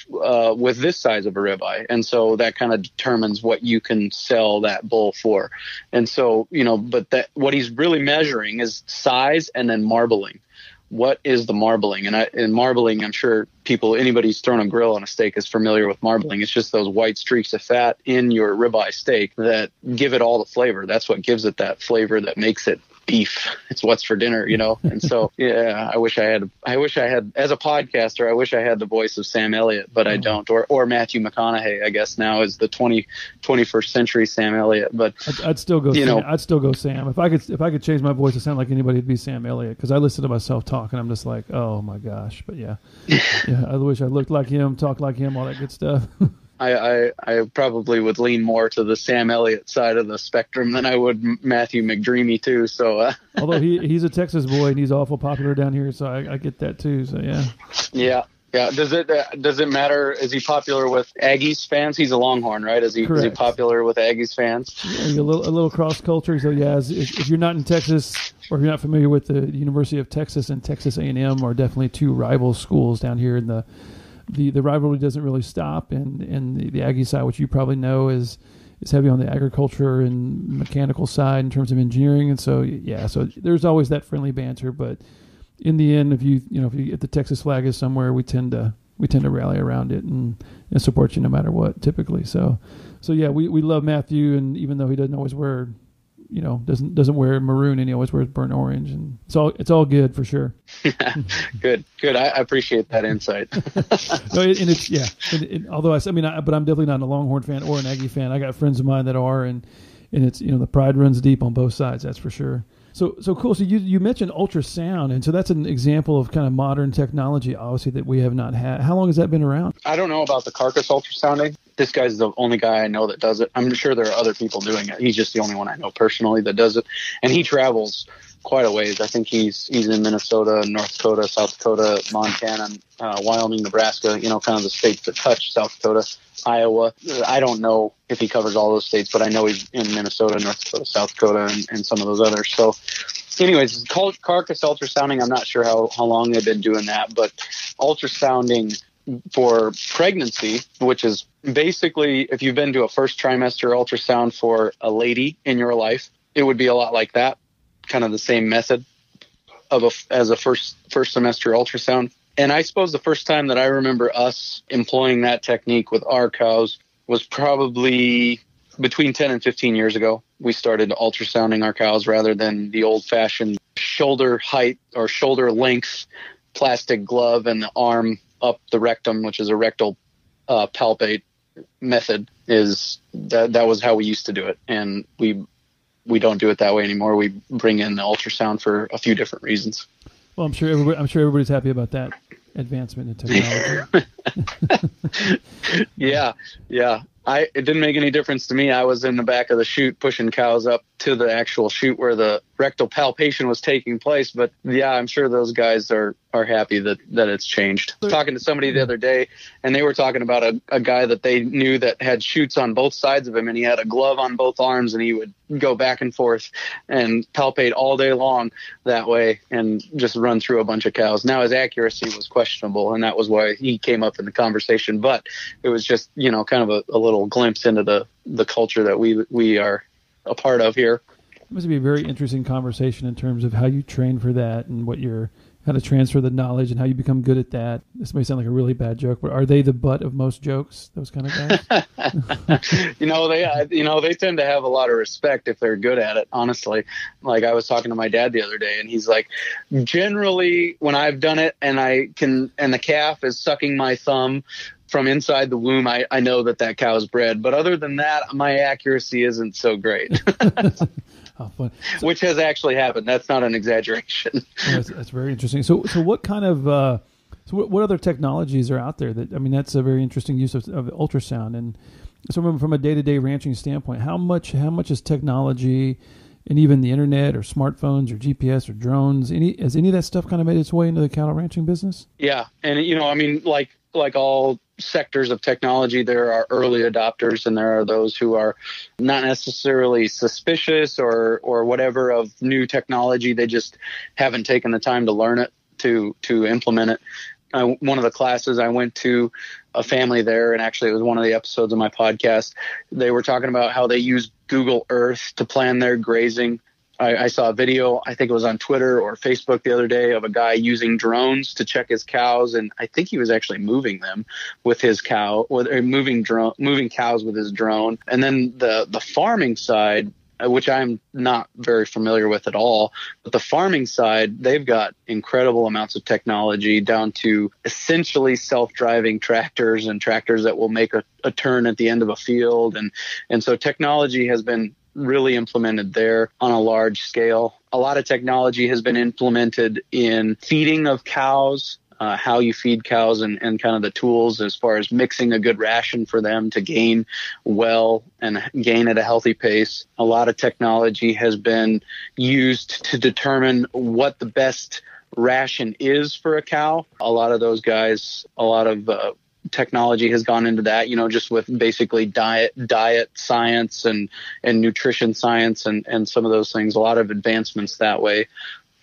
with this size of a ribeye. And so that kind of determines what you can sell that bull for. And so, but what he's really measuring is size and then marbling. What is the marbling? And marbling, I'm sure anybody who's thrown a grill on a steak is familiar with marbling. It's just those white streaks of fat in your ribeye steak that give it all the flavor. That's what gives it that flavor that makes it beef. It's what's for dinner, And so, yeah, I wish I had, as a podcaster, I wish I had the voice of Sam Elliott, but I don't, or Matthew McConaughey, I guess now is the 21st century Sam Elliott. But I'd still go, I'd still go Sam. If I could change my voice to sound like anybody, it'd be Sam Elliott. Cause I listen to myself talk and I'm just like, oh my gosh. But yeah, I wish I looked like him, talked like him, all that good stuff. I probably would lean more to the Sam Elliott side of the spectrum than I would Matthew McDreamy too. So, although he's a Texas boy and he's awful popular down here, so I get that too. So yeah. Does it matter? Is he popular with Aggies fans? He's a Longhorn, right? Is he popular with Aggies fans? Yeah, a little cross culture. So yeah, if you're not in Texas or if you're not familiar with the University of Texas and Texas A&M, are definitely two rival schools down here in the rivalry doesn't really stop, and the Aggie side, which you probably know, is heavy on the agriculture and mechanical side in terms of engineering, and so so there's always that friendly banter. But in the end, if the Texas flag is somewhere, we tend to rally around it and support you no matter what, typically. So yeah, we love Matthew, and even though he doesn't always wear, doesn't wear maroon, and he always wears burnt orange, and it's all good for sure. Good. I appreciate that insight. No, and it's although but I'm definitely not a Longhorn fan or an Aggie fan. I got friends of mine that are, and it's the pride runs deep on both sides. That's for sure. So cool. So you mentioned ultrasound, and so that's an example of kind of modern technology, obviously, that we have not had. How long has that been around? I don't know about the carcass ultrasounding. This guy's the only guy I know that does it. I'm sure there are other people doing it. He's just the only one I know personally that does it. And he travels quite a ways. I think he's in Minnesota, North Dakota, South Dakota, Montana, Wyoming, Nebraska, kind of the states that touch South Dakota, Iowa. I don't know if he covers all those states, but I know he's in Minnesota, North Dakota, South Dakota, and some of those others. So anyways, carcass ultrasounding, I'm not sure how long they've been doing that, but ultrasounding for pregnancy, which is basically if you've been to a first trimester ultrasound for a lady in your life, it would be a lot like that, kind of the same method as a first semester ultrasound. And I suppose the first time that I remember us employing that technique with our cows was probably between 10 and 15 years ago. We started ultrasounding our cows rather than the old-fashioned shoulder height or shoulder length plastic glove and the arm up the rectum, which is a rectal palpate method. That was how we used to do it. And we we don't do it that way anymore. We bring in the ultrasound for a few different reasons. Well, I'm sure everybody's happy about that advancement in technology. Yeah. It didn't make any difference to me. I was in the back of the chute pushing cows up to the actual chute where the rectal palpation was taking place. But yeah, I'm sure those guys are happy that it's changed. I was talking to somebody the other day, and they were talking about a guy that they knew that had chutes on both sides of him, and he had a glove on both arms, and he would go back and forth and palpate all day long that way and just run through a bunch of cows. Now his accuracy was questionable, and that was why he came up in the conversation. But it was just, kind of a little glimpse into the culture that we are a part of here. It must be a very interesting conversation in terms of how you train for that and how to transfer the knowledge and how you become good at that. This may sound like a really bad joke, but are they the butt of most jokes, those kind of guys? They tend to have a lot of respect if they're good at it, honestly. Like I was talking to my dad the other day, and he's like, generally when I've done it and the calf is sucking my thumb from inside the womb, I know that cow's bred. But other than that, my accuracy isn't so great. Oh, fun. Which has actually happened. That's not an exaggeration. That's very interesting. So what kind of what other technologies are out there? That's a very interesting use of ultrasound. And so from a day-to-day ranching standpoint, how much is technology and even the internet or smartphones or GPS or drones, has any of that stuff kind of made its way into the cattle ranching business? Yeah. And, like all sectors of technology, there are early adopters and there are those who are not necessarily suspicious or whatever of new technology. They just haven't taken the time to learn it, to implement it. One of the classes I went to, a family there, and actually it was one of the episodes of my podcast, they were talking about how they use Google Earth to plan their grazing. I saw a video, I think it was on Twitter or Facebook the other day, of a guy using drones to check his cows, and I think he was actually moving them with his moving cows with his drone. And then the farming side, which I'm not very familiar with at all, but the farming side, they've got incredible amounts of technology down to essentially self-driving tractors and tractors that will make a turn at the end of a field. And so technology has been really implemented there on a large scale. A lot of technology has been implemented in feeding of cows, how you feed cows and kind of the tools as far as mixing a good ration for them to gain well and gain at a healthy pace. A lot of technology has been used to determine what the best ration is for a cow. A lot of those guys, a lot of technology has gone into that, just with basically diet science and nutrition science and some of those things. A lot of advancements that way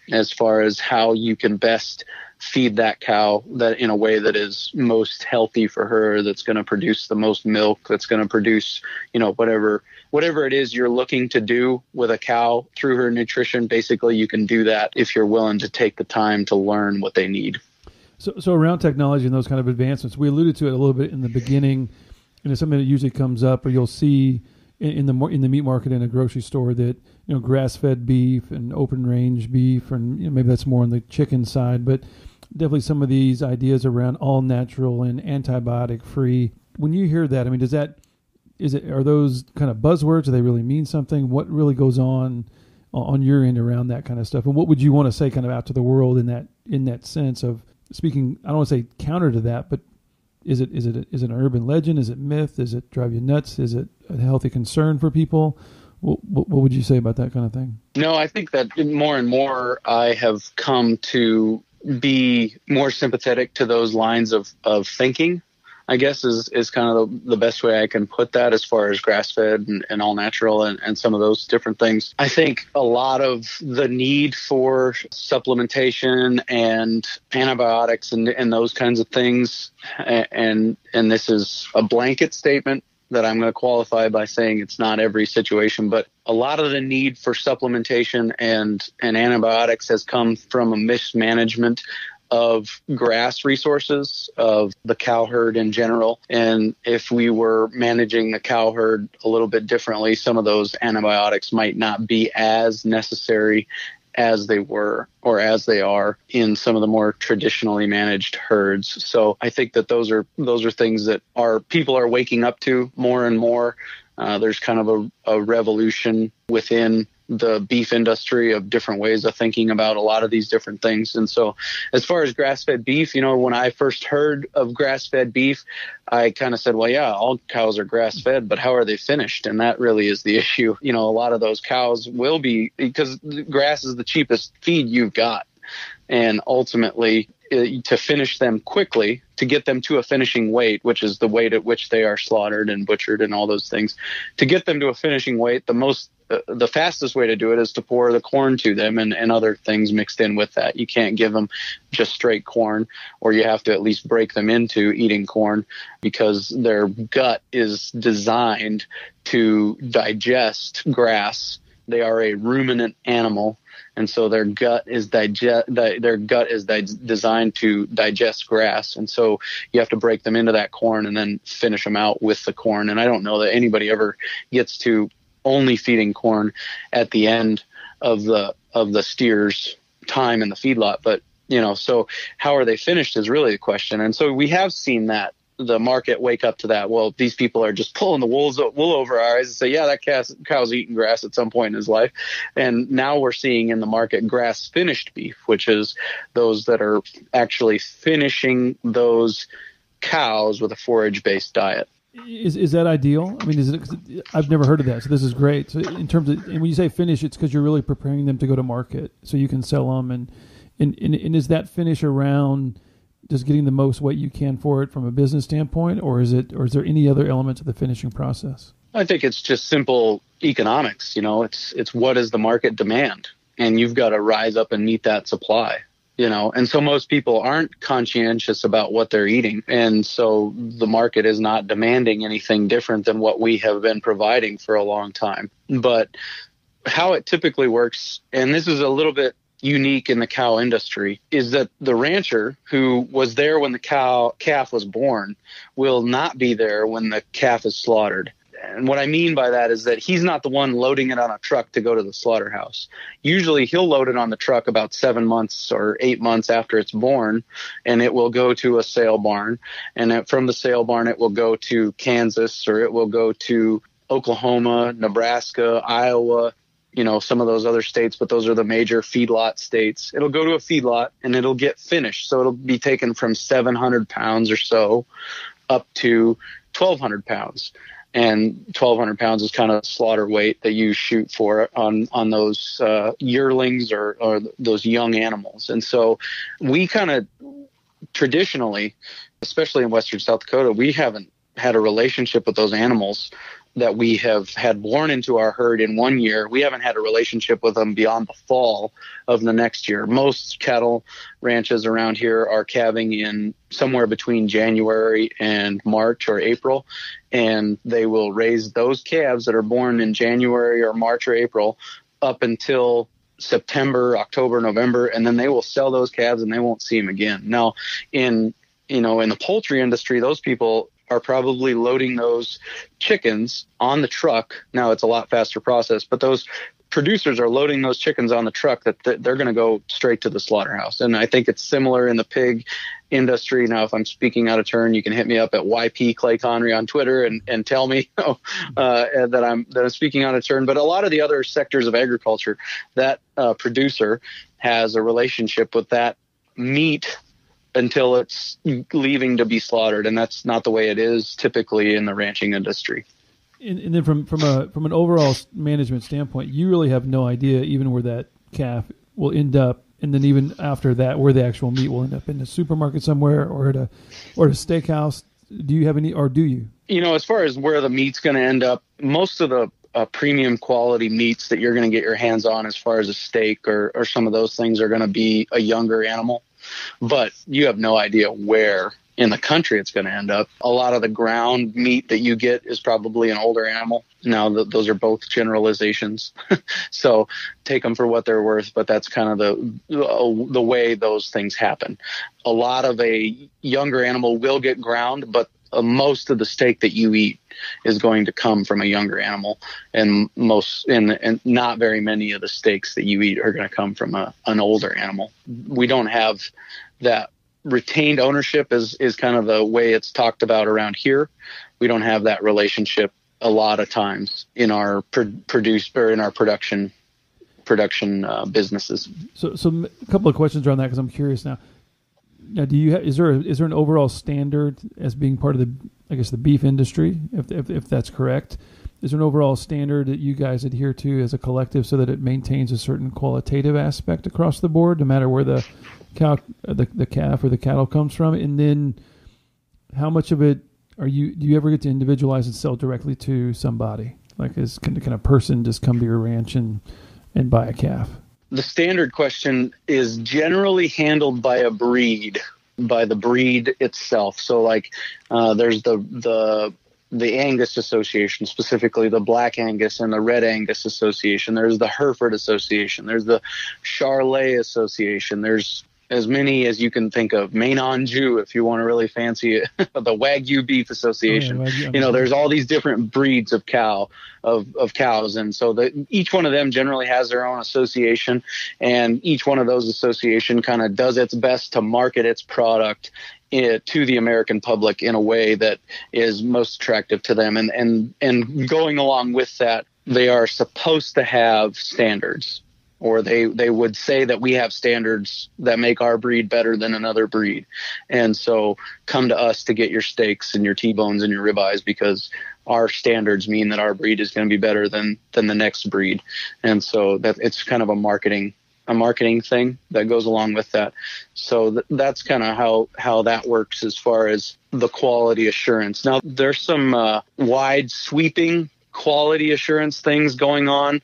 as far as how you can best feed that cow that in a way that is most healthy for her, that's going to produce the most milk, that's going to produce, whatever it is you're looking to do with a cow through her nutrition. Basically, you can do that if you're willing to take the time to learn what they need. So around technology and those kind of advancements, we alluded to it a little bit in the beginning, and it's something that usually comes up, or you'll see in the meat market in a grocery store that grass-fed beef and open-range beef, and maybe that's more on the chicken side, but definitely some of these ideas around all natural and antibiotic-free. When you hear that, are those kind of buzzwords? Do they really mean something? What really goes on your end around that kind of stuff, and what would you want to say kind of out to the world in that sense of speaking? I don't want to say counter to that, but is it an urban legend? Is it myth? Does it drive you nuts? Is it a healthy concern for people? What would you say about that kind of thing? No, I think that more and more I have come to be more sympathetic to those lines of thinking, I guess is kind of the best way I can put that, as far as grass-fed and all natural and some of those different things. I think a lot of the need for supplementation and antibiotics and those kinds of things, and this is a blanket statement that I'm going to qualify by saying it's not every situation, but a lot of the need for supplementation and antibiotics has come from a mismanagement of grass resources, of the cow herd in general. And if we were managing the cow herd a little bit differently, some of those antibiotics might not be as necessary as they were or as they are in some of the more traditionally managed herds. So I think that those are things that people are waking up to more and more. There's kind of a revolution within the beef industry of different ways of thinking about a lot of these different things. And so as far as grass-fed beef, when I first heard of grass-fed beef, I kind of said, well, yeah, all cows are grass-fed, but how are they finished? And that really is the issue. A lot of those cows will be, because grass is the cheapest feed you've got. And ultimately, to finish them quickly, to get them to a finishing weight, which is the weight at which they are slaughtered and butchered and all those things, to get them to a finishing weight, the fastest way to do it is to pour the corn to them and other things mixed in with that. You can't give them just straight corn, or you have to at least break them into eating corn, because their gut is designed to digest grass. They are a ruminant animal, and so their gut is designed to digest grass. And so you have to break them into that corn and then finish them out with the corn. And I don't know that anybody ever gets to only feeding corn at the end of the steer's time in the feedlot. But, so how are they finished is really the question. And so we have seen that the market wake up to that. Well, these people are just pulling the wool over our eyes and say, yeah, that cow's eating grass at some point in his life. And now we're seeing in the market grass finished beef, which is those that are actually finishing those cows with a forage based diet. Is that ideal? I mean, I've never heard of that, so this is great. So in terms of, and when you say finish, it's because you're really preparing them to go to market, so you can sell them. And is that finish around just getting the most weight you can for it from a business standpoint, or is there any other element to the finishing process? I think it's just simple economics. It's what is the market demand, and you've got to rise up and meet that supply. And so most people aren't conscientious about what they're eating. And so the market is not demanding anything different than what we have been providing for a long time. But how it typically works, and this is a little bit unique in the cow industry, is that the rancher who was there when the calf was born will not be there when the calf is slaughtered. And what I mean by that is that he's not the one loading it on a truck to go to the slaughterhouse. Usually he'll load it on the truck about 7 months or 8 months after it's born, and it will go to a sale barn. And from the sale barn, it will go to Kansas, or it will go to Oklahoma, Nebraska, Iowa, some of those other states, but those are the major feedlot states. It'll go to a feedlot and it'll get finished. So it'll be taken from 700 pounds or so up to 1,200 pounds. And 1,200 pounds is kind of slaughter weight that you shoot for on those yearlings or those young animals. And so we kind of traditionally, especially in Western South Dakota, we haven't had a relationship with those animals that we have had born into our herd in 1 year. We haven't had a relationship with them beyond the fall of the next year. Most cattle ranches around here are calving in somewhere between January and March or April, and they will raise those calves that are born in January or March or April up until September, October, November, and then they will sell those calves and they won't see them again. Now, in the poultry industry, those people are probably loading those chickens on the truck. Now it's a lot faster process, but those producers are loading those chickens on the truck that they're going to go straight to the slaughterhouse. And I think it's similar in the pig industry. Now, if I'm speaking out of turn, you can hit me up at YP Clay Connery on Twitter and tell me that I'm speaking out of turn. But a lot of the other sectors of agriculture, that producer has a relationship with that meat until it's leaving to be slaughtered. And that's not the way it is typically in the ranching industry. And then from an overall management standpoint, you really have no idea even where that calf will end up, and then even after that, where the actual meat will end up, in a supermarket somewhere or at a steakhouse. Do you have any, or do you? As far as where the meat's going to end up, most of the premium quality meats that you're going to get your hands on, as far as a steak or some of those things, are going to be a younger animal. But you have no idea where in the country it's going to end up. A lot of the ground meat that you get is probably an older animal. Now, those are both generalizations, so take them for what they're worth, but that's kind of the way those things happen. A lot of a younger animal will get ground, but most of the steak that you eat is going to come from a younger animal, and not very many of the steaks that you eat are going to come from an older animal. We don't have that. Retained ownership is kind of the way it's talked about around here. We don't have that relationship a lot of times in our production production businesses. So a couple of questions around that, because I'm curious now. Now, is there an overall standard as being part of the beef industry, if that's correct? Is there an overall standard that you guys adhere to as a collective so that it maintains a certain qualitative aspect across the board, no matter where the calf or the cattle comes from? And then how much of it do you ever get to individualize and sell directly to somebody? Like, can a person just come to your ranch and buy a calf? The standard question is generally handled by the breed itself. So like there's the Angus Association, specifically the Black Angus and the Red Angus Association. There's the Hereford Association. There's the Charolais Association. There's as many as you can think of. Maine Anjou, if you want to really fancy it. The Wagyu Beef Association. Oh, yeah, there's all these different breeds of cows, and so each one of them generally has their own association, and each one of those association kind of does its best to market its product to the American public in a way that is most attractive to them. And going along with that, they are supposed to have standards, or they would say that we have standards that make our breed better than another breed. And so come to us to get your steaks and your T-bones and your ribeyes, because our standards mean that our breed is going to be better than the next breed. And so that it's kind of a marketing thing that goes along with that. So that's kind of how that works as far as the quality assurance. Now, there's some wide sweeping quality assurance things going on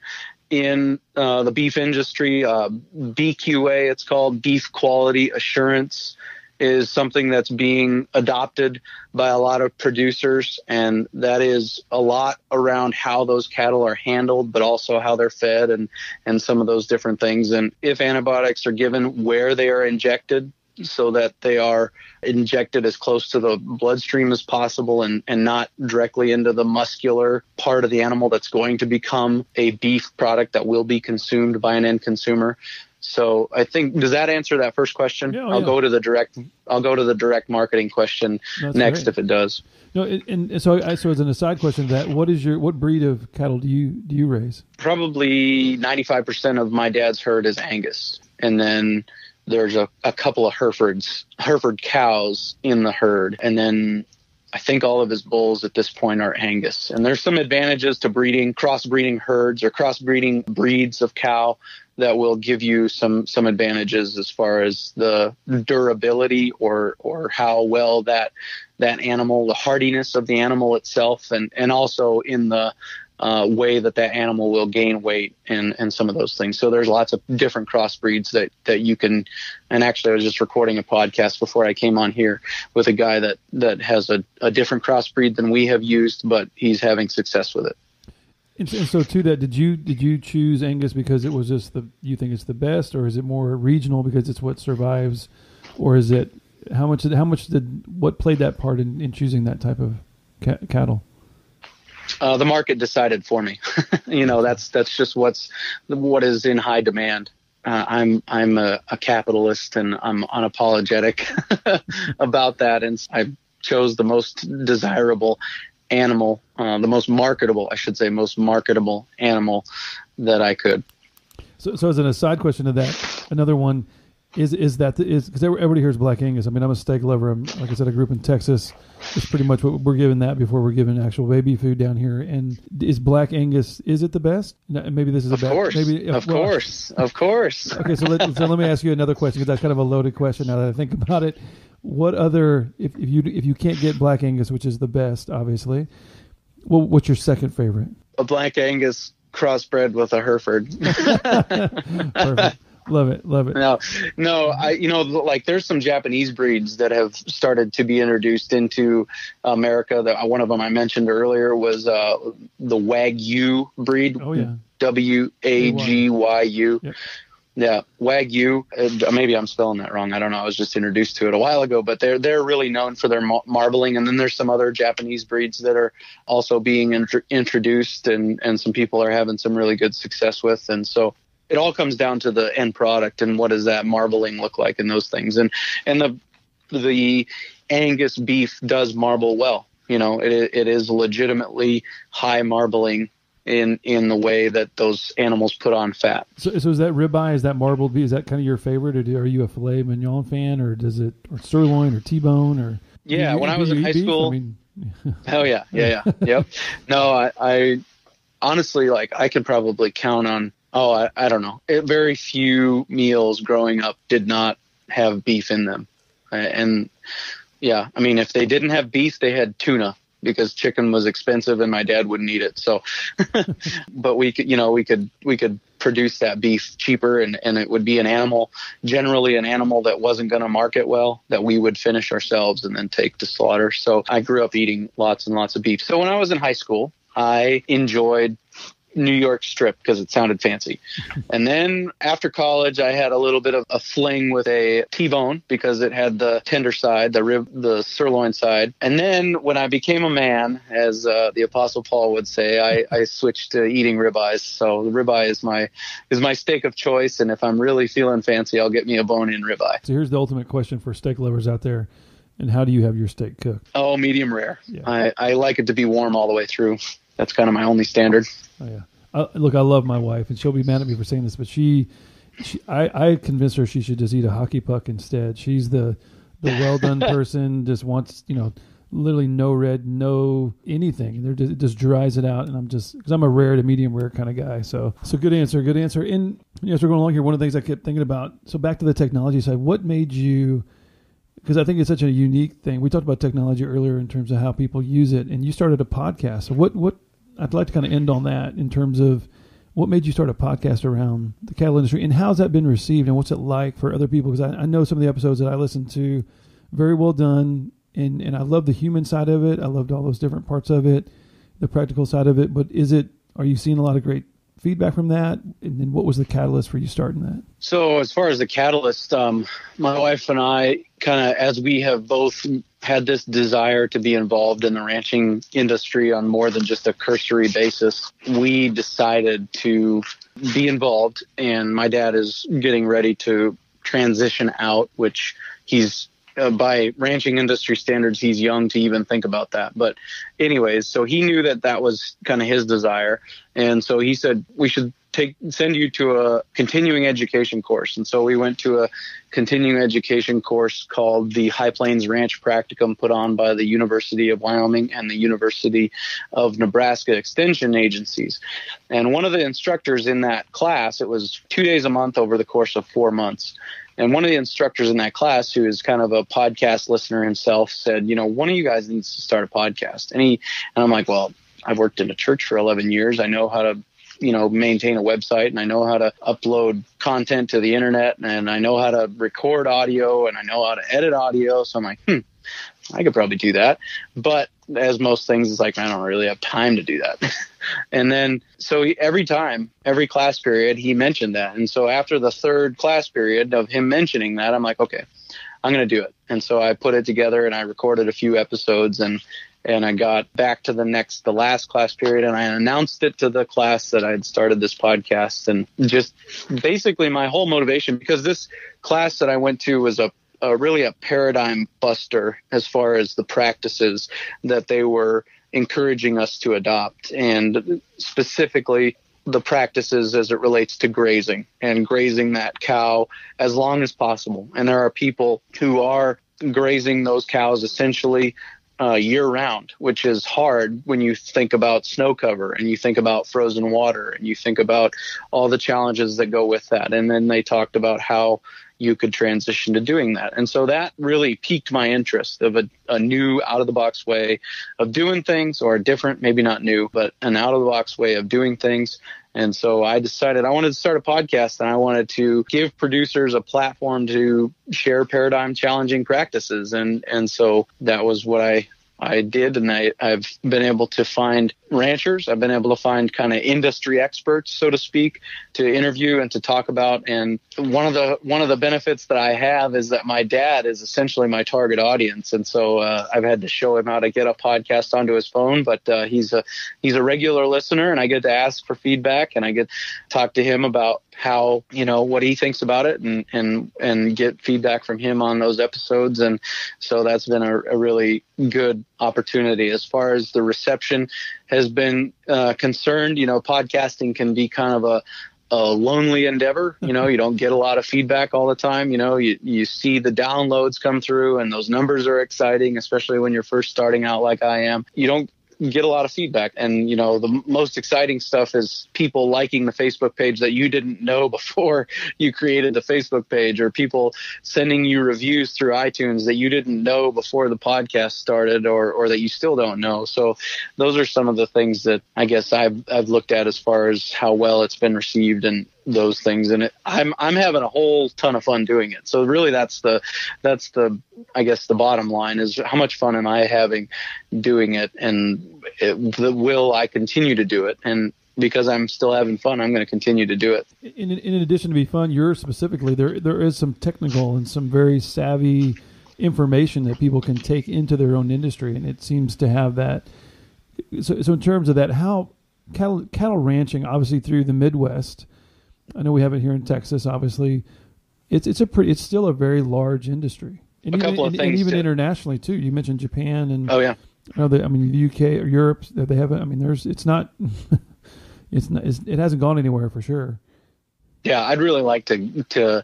in the beef industry. BQA, it's called, Beef Quality Assurance, is something that's being adopted by a lot of producers, and that is a lot around how those cattle are handled, but also how they're fed and some of those different things. And if antibiotics are given, where they are injected, so that they are injected as close to the bloodstream as possible and not directly into the muscular part of the animal that's going to become a beef product that will be consumed by an end consumer. So I think, does that answer that first question? Yeah, I'll go to the direct marketing question next, if it does. No, and so as an aside question to that, what breed of cattle do you raise? Probably 95% of my dad's herd is Angus, and then there's a couple of Hereford cows in the herd, and then I think all of his bulls at this point are Angus. And there's some advantages to crossbreeding herds or crossbreeding breeds of cow that will give you some advantages as far as the durability or how well that animal, the hardiness of the animal itself, and also in the way that animal will gain weight and some of those things. So there's lots of different crossbreeds that you can. And actually, I was just recording a podcast before I came on here with a guy that has a different crossbreed than we have used, but he's having success with it. And so to that, did you choose Angus because it was just you think it's the best, or is it more regional because it's what survives, or is it what played that part in choosing that type of cattle? The market decided for me. That's just what is in high demand. I'm a capitalist, and I'm unapologetic about that. And I chose the most desirable animal, the most marketable animal that I could. So as an aside question to that, another one is because everybody hears Black Angus. I mean, I'm a steak lover. Like I said, I grew up in Texas. It's pretty much what we're given that before we're given actual baby food down here. And is Black Angus, is it the best? Maybe this is of course. Of course. Okay, so let me ask you another question, because that's kind of a loaded question now that I think about it. What other, if you can't get Black Angus, which is the best, obviously, what's your second favorite? A Black Angus crossbred with a Hereford. Perfect. Love it. No, there's some Japanese breeds that have started to be introduced into America. That one of them I mentioned earlier was the Wagyu breed. Oh yeah. WAGYU. Yep. Yeah, Wagyu. Maybe I'm spelling that wrong. I don't know. I was just introduced to it a while ago, but they're really known for their marbling. And then there's some other Japanese breeds that are also being introduced, and some people are having some really good success with. And so it all comes down to the end product and what does that marbling look like and those things. And the Angus beef does marble well. It is legitimately high marbling in the way that those animals put on fat. So is that ribeye? Is that marbled beef? Is that kind of your favorite, or are you a filet mignon fan, or or sirloin, or T-bone, or? Yeah, when I was in high school. Oh yeah. Yep. No, I honestly, like, I can probably count on. I don't know. Very few meals growing up did not have beef in them, and yeah, I mean, if they didn't have beef, they had tuna, because chicken was expensive and my dad wouldn't eat it. So, but we could produce that beef cheaper, and it would be generally an animal that wasn't going to market well, that we would finish ourselves and then take to slaughter. So I grew up eating lots and lots of beef. So when I was in high school, I enjoyed New York strip because it sounded fancy. And then after college, I had a little bit of a fling with a T-bone because it had the tender side, the sirloin side. And then when I became a man, as the Apostle Paul would say, I switched to eating ribeyes. So the ribeye is my steak of choice. And if I'm really feeling fancy, I'll get me a bone-in ribeye. So here's the ultimate question for steak lovers out there. And how do you have your steak cooked? Oh, medium rare. Yeah. I like it to be warm all the way through. That's kind of my only standard. Oh, yeah. Look, I love my wife, and she'll be mad at me for saying this, but I convinced her she should just eat a hockey puck instead. She's the well-done person, just wants, literally no red, no anything. It just dries it out, and because I'm a rare to medium rare kind of guy. So good answer. And as we're going along here, one of the things I kept thinking about, so back to the technology side, what made you, because I think it's such a unique thing. We talked about technology earlier in terms of how people use it, and you started a podcast. So what I'd like to kind of end on that in terms of what made you start a podcast around the cattle industry, and how's that been received, and what's it like for other people? Because I know some of the episodes that I listened to, very well done, and I love the human side of it. I loved all those different parts of it, the practical side of it. But are you seeing a lot of great feedback from that? And then what was the catalyst for you starting that? So as far as the catalyst, my wife and I kind of, as we have both had this desire to be involved in the ranching industry on more than just a cursory basis, we decided to be involved. And my dad is getting ready to transition out, which he's, by ranching industry standards, he's young to even think about that. But anyways, so he knew that was kind of his desire. And so he said, we should send you to a continuing education course. And so we went to a continuing education course called the High Plains Ranch Practicum, put on by the University of Wyoming and the University of Nebraska Extension agencies. And one of the instructors in that class, it was 2 days a month over the course of 4 months. And one of the instructors in that class, who is kind of a podcast listener himself, said, one of you guys needs to start a podcast. And I'm like, well, I've worked in a church for 11 years. I know how to, maintain a website, and I know how to upload content to the internet, and I know how to record audio, and I know how to edit audio. So I'm like, I could probably do that. But as most things, it's like, I don't really have time to do that. And then, so every class period, he mentioned that. And so after the third class period of him mentioning that, I'm like, okay, I'm going to do it. And so I put it together, and I recorded a few episodes, and I got back to the last class period, and I announced it to the class that I had started this podcast. And just basically my whole motivation, because this class that I went to was really a paradigm buster as far as the practices that they were encouraging us to adopt, and specifically the practices as it relates to grazing that cow as long as possible. And there are people who are grazing those cows essentially year round, which is hard when you think about snow cover, and you think about frozen water, and you think about all the challenges that go with that. And then they talked about how you could transition to doing that. And so that really piqued my interest of a new out-of-the-box way of doing things, or a different, maybe not new, but an out-of-the-box way of doing things. And so I decided I wanted to start a podcast, and I wanted to give producers a platform to share paradigm challenging practices. And so that was what I did, and I've been able to find ranchers. I've been able to find kind of industry experts, so to speak, to interview and to talk about. And one of the benefits that I have is that my dad is essentially my target audience, and so I've had to show him how to get a podcast onto his phone. But he's a regular listener, and I get to ask for feedback, and I get to talk to him about how, what he thinks about it and get feedback from him on those episodes. And so that's been a really good opportunity. As far as the reception has been concerned, podcasting can be kind of a lonely endeavor. You don't get a lot of feedback all the time. You see the downloads come through and those numbers are exciting, especially when you're first starting out like I am. You don't get a lot of feedback. And, the most exciting stuff is people liking the Facebook page that you didn't know before you created the Facebook page, or people sending you reviews through iTunes that you didn't know before the podcast started, or that you still don't know. So those are some of the things that I guess I've looked at as far as how well it's been received and those things. And I'm having a whole ton of fun doing it. So really that's the I guess the bottom line is, how much fun am I having doing it, and will I continue to do it? And because I'm still having fun, I'm going to continue to do it. In addition to be fun, yours specifically, there is some technical and some very savvy information that people can take into their own industry, and it seems to have that. So in terms of that, how cattle ranching, obviously through the Midwest, I know we have it here in Texas. Obviously, it's still a very large industry. And even internationally too. You mentioned Japan and the UK or Europe. They have it. I mean, it hasn't gone anywhere for sure. Yeah, I'd really like to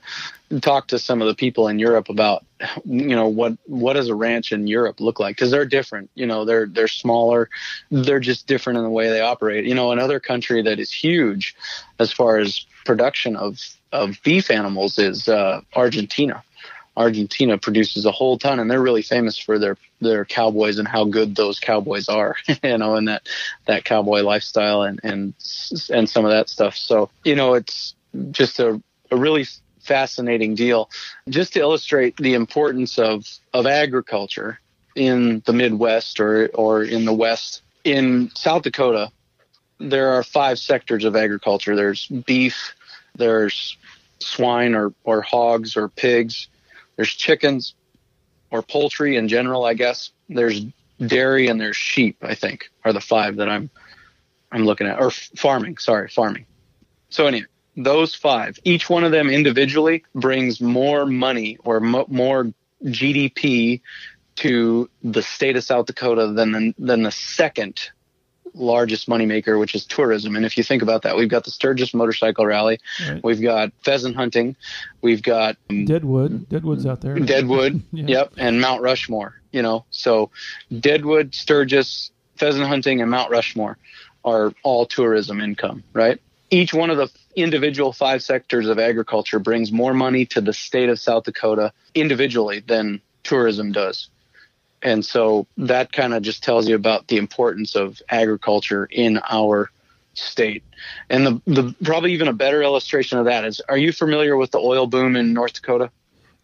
talk to some of the people in Europe about, what does a ranch in Europe look like? Because they're different. They're smaller. They're just different in the way they operate. Another country that is huge as far as production of beef animals is Argentina. Argentina produces a whole ton, and they're really famous for their cowboys and how good those cowboys are, and that cowboy lifestyle and some of that stuff. So, it's just a really fascinating deal. Just to illustrate the importance of agriculture in the Midwest or in the West. In South Dakota, there are 5 sectors of agriculture. There's beef, there's swine or hogs or pigs, there's chickens or poultry in general, I guess. There's dairy and there's sheep, I think, are the 5 that I'm looking at. Or farming. So anyway, those 5, each one of them individually brings more money or more GDP to the state of South Dakota than the second largest moneymaker, which is tourism. And if you think about that, we've got the Sturgis Motorcycle Rally, right. We've got pheasant hunting, we've got Deadwood's out there. Deadwood, yeah. Yep, and Mount Rushmore. So Deadwood, Sturgis, pheasant hunting, and Mount Rushmore are all tourism income, right? Each one of the individual 5 sectors of agriculture brings more money to the state of South Dakota individually than tourism does. And so that kind of just tells you about the importance of agriculture in our state. And the probably even a better illustration of that is, are you familiar with the oil boom in North Dakota?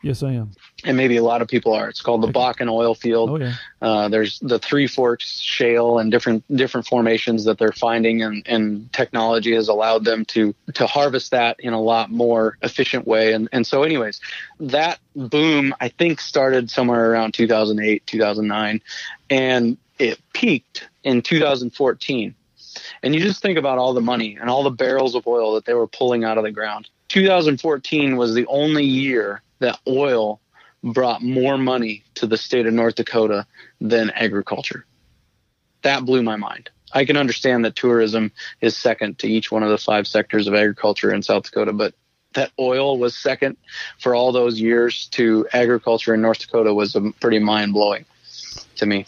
Yes, I am. And maybe a lot of people are. It's called the Bakken oil field. Oh, yeah. There's the Three Forks shale and different formations that they're finding, and technology has allowed them to harvest that in a lot more efficient way. And so anyways, that boom, I think, started somewhere around 2008, 2009, and it peaked in 2014. And you just think about all the money and all the barrels of oil that they were pulling out of the ground. 2014 was the only year that oil brought more money to the state of North Dakota than agriculture. That blew my mind. I can understand that tourism is second to each one of the 5 sectors of agriculture in South Dakota, but that oil was second for all those years to agriculture in North Dakota was pretty mind-blowing to me.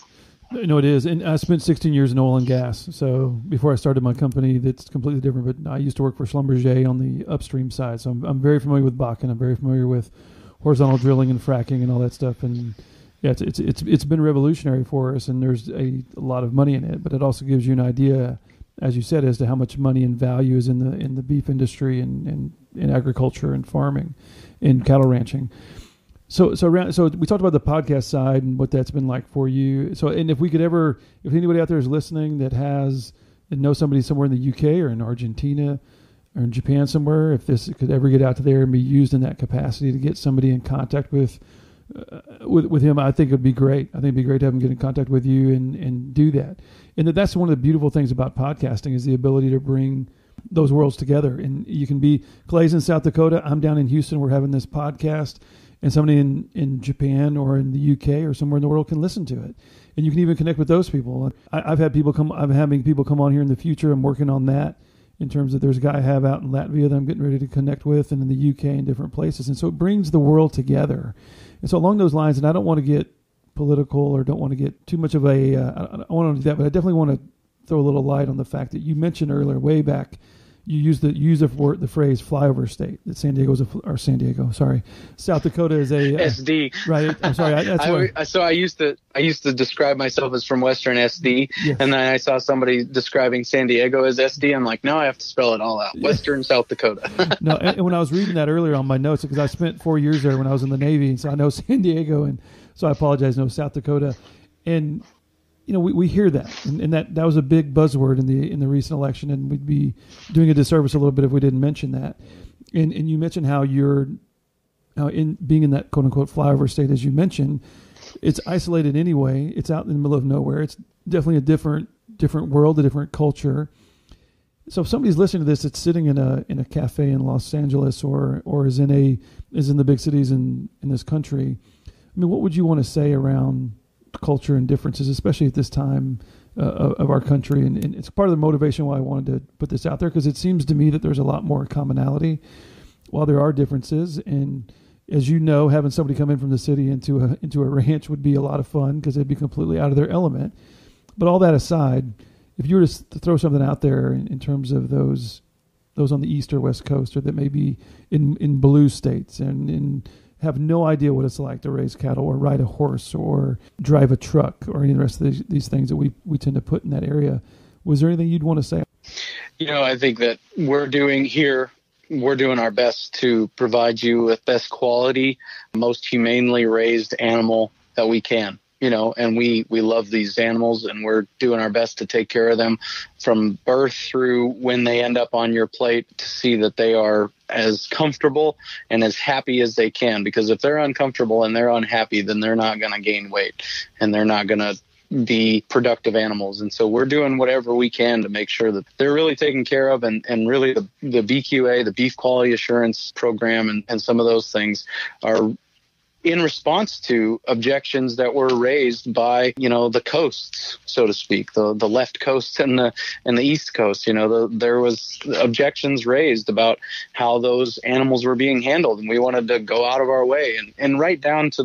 No, it is. And I spent 16 years in oil and gas. So before I started my company, that's completely different. But I used to work for Schlumberger on the upstream side. So I'm very familiar with Bakken. I'm very familiar with horizontal drilling and fracking and all that stuff. And yeah, it's been revolutionary for us, and there's a lot of money in it. But it also gives you an idea, as you said, as to how much money and value is in the beef industry and in agriculture and farming and cattle ranching. So we talked about the podcast side and what that's been like for you. So, and if anybody out there is listening that knows somebody somewhere in the UK or in Argentina or in Japan somewhere, if this could ever get out to there and be used in that capacity to get somebody in contact with him, I think it'd be great. I think it'd be great to have him get in contact with you and do that. And that's one of the beautiful things about podcasting is the ability to bring those worlds together. And you can be, Clay's in South Dakota, I'm down in Houston, we're having this podcast, and somebody in Japan or in the UK or somewhere in the world can listen to it. And you can even connect with those people. I'm having people come on here in the future. I'm working on that in terms of, there's a guy I have out in Latvia that I'm getting ready to connect with, and in the UK and different places. And so it brings the world together. And so along those lines, and I don't want to get political or don't want to get too much of I want to do that, but I definitely want to throw a little light on the fact that you mentioned earlier, way back, you use the phrase flyover state. That South Dakota is a SD. Right. I'm sorry. So I used to describe myself as from Western SD, yes. And then I saw somebody describing San Diego as SD. I'm like, no, I have to spell it all out. Western South Dakota. No, and when I was reading that earlier on my notes, because I spent 4 years there when I was in the Navy, and so I know San Diego, and so I apologize. No, South Dakota, and we hear that, and that was a big buzzword in the recent election, and we'd be doing a disservice a little bit if we didn't mention that. And you mentioned how in being in that quote unquote flyover state, as you mentioned, it's isolated anyway. It's out in the middle of nowhere. It's definitely a different world, a different culture. So if somebody's listening to this, it's sitting in a cafe in Los Angeles or is in the big cities in this country. I mean, what would you want to say around culture and differences, especially at this time of our country? And it's part of the motivation why I wanted to put this out there, because it seems to me that there's a lot more commonality while there are differences. And as you know, having somebody come in from the city into a ranch would be a lot of fun because they'd be completely out of their element. But all that aside, if you were to throw something out there in terms of those on the East or West Coast, or that may be in blue states and have no idea what it's like to raise cattle or ride a horse or drive a truck or any of the rest of these things that we tend to put in that area, was there anything you'd want to say? I think that we're doing our best to provide you with best quality, most humanely raised animal that we can. And we love these animals, and we're doing our best to take care of them from birth through when they end up on your plate, to see that they are as comfortable and as happy as they can. Because if they're uncomfortable and they're unhappy, then they're not going to gain weight and they're not going to be productive animals. And so we're doing whatever we can to make sure that they're really taken care of. And really the BQA, the Beef Quality Assurance Program, and some of those things are in response to objections that were raised by, the coasts, so to speak, the left coast and the East Coast. There was objections raised about how those animals were being handled, and we wanted to go out of our way and right down to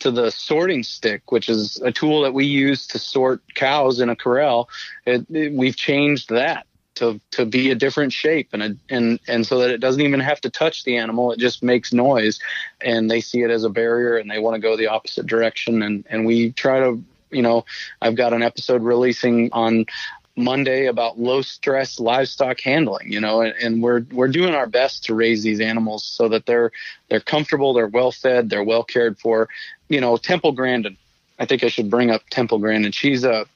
the sorting stick, which is a tool that we use to sort cows in a corral. We've changed that to be a different shape and so that it doesn't even have to touch the animal. It just makes noise, and they see it as a barrier and they want to go the opposite direction. And we try to, I've got an episode releasing on Monday about low stress livestock handling, and we're doing our best to raise these animals so that they're comfortable, they're well fed, they're well cared for. Temple Grandin, I think I should bring up Temple Grandin. She's a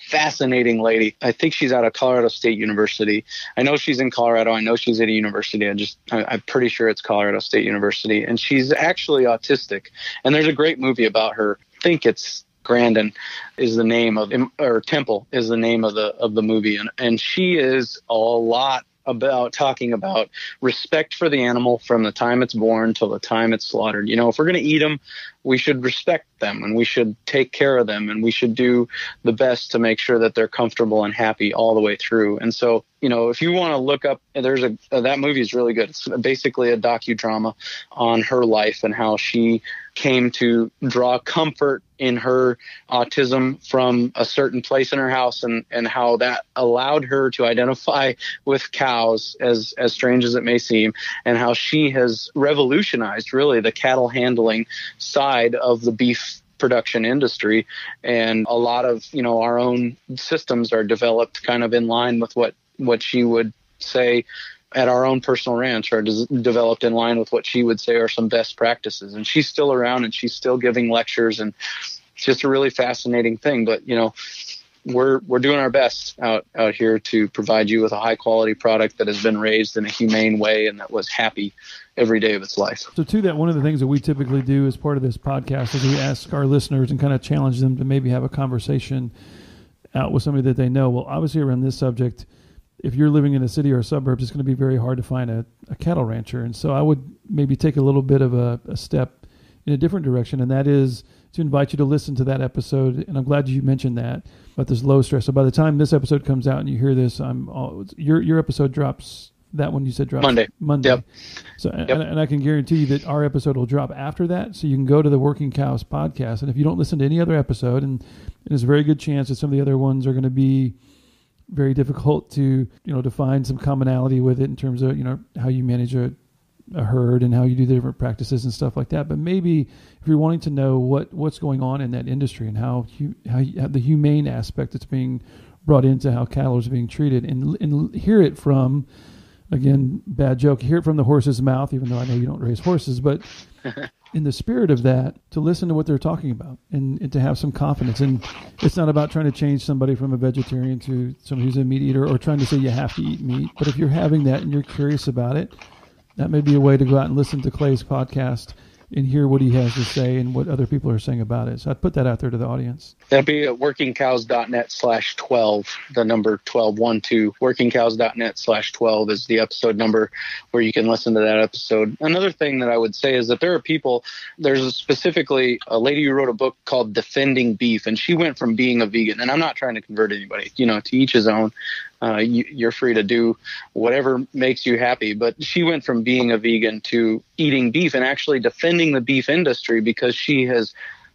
fascinating lady. I think she's out of Colorado State University. I know she's in Colorado. I know she's at a university. I'm pretty sure it's Colorado State University. And she's actually autistic. And there's a great movie about her. I think it's Grandin is the name of, or Temple is the name of the movie. And she is a lot about talking about respect for the animal from the time it's born till the time it's slaughtered. If we're going to eat them, we should respect them, and we should take care of them, and we should do the best to make sure that they're comfortable and happy all the way through. And so, if you want to look up, that movie is really good. It's basically a docudrama on her life and how she came to draw comfort in her autism from a certain place in her house, and how that allowed her to identify with cows, as strange as it may seem, and how she has revolutionized really the cattle handling side of the beef production industry. And a lot of, our own systems are developed kind of in line with what she would say at our own personal ranch, are developed in line with what she would say are some best practices. And she's still around and she's still giving lectures, and it's just a really fascinating thing. But, we're doing our best out here to provide you with a high quality product that has been raised in a humane way and that was happy every day of its life. So to that, one of the things that we typically do as part of this podcast is we ask our listeners and kind of challenge them to maybe have a conversation out with somebody that they know. Well, obviously around this subject, if you're living in a city or suburbs, it's going to be very hard to find a cattle rancher. And so I would maybe take a little bit of a step in a different direction, and that is to invite you to listen to that episode. And I'm glad you mentioned that about this low stress. So by the time this episode comes out and you hear this, your episode drops. That one you said drops Monday. Yep. So and I can guarantee you that our episode will drop after that. So you can go to the Working Cows podcast, and if you don't listen to any other episode, and there's a very good chance that some of the other ones are going to be very difficult to to find some commonality with it in terms of how you manage a herd and how you do the different practices and stuff like that. But maybe if you're wanting to know what's going on in that industry and how the humane aspect that's being brought into how cattle is being treated, and hear it from, again, bad joke, hear it from the horse's mouth, even though I know you don't raise horses, but in the spirit of that, to listen to what they're talking about and to have some confidence. And it's not about trying to change somebody from a vegetarian to somebody who's a meat eater or trying to say you have to eat meat. But if you're having that and you're curious about it, that may be a way to go out and listen to Clay's podcast and hear what he has to say and what other people are saying about it. So I'd put that out there to the audience. That'd be at workingcows.net/12, the number 1212. Workingcows.net/12 is the episode number where you can listen to that episode. Another thing that I would say is that there are people, specifically a lady who wrote a book called Defending Beef, and she went from being a vegan, and I'm not trying to convert anybody, to each his own. You're free to do whatever makes you happy. But she went from being a vegan to eating beef and actually defending the beef industry because she has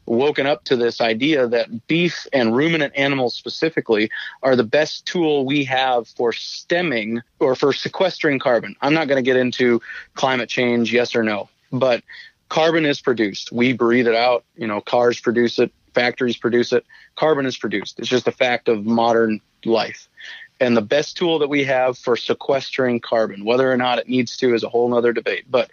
woken up to this idea that beef and ruminant animals specifically are the best tool we have for stemming or for sequestering carbon. I'm not going to get into climate change, yes or no, but carbon is produced. We breathe it out. Cars produce it. Factories produce it. Carbon is produced. It's just a fact of modern life. And the best tool that we have for sequestering carbon, whether or not it needs to, is a whole other debate. But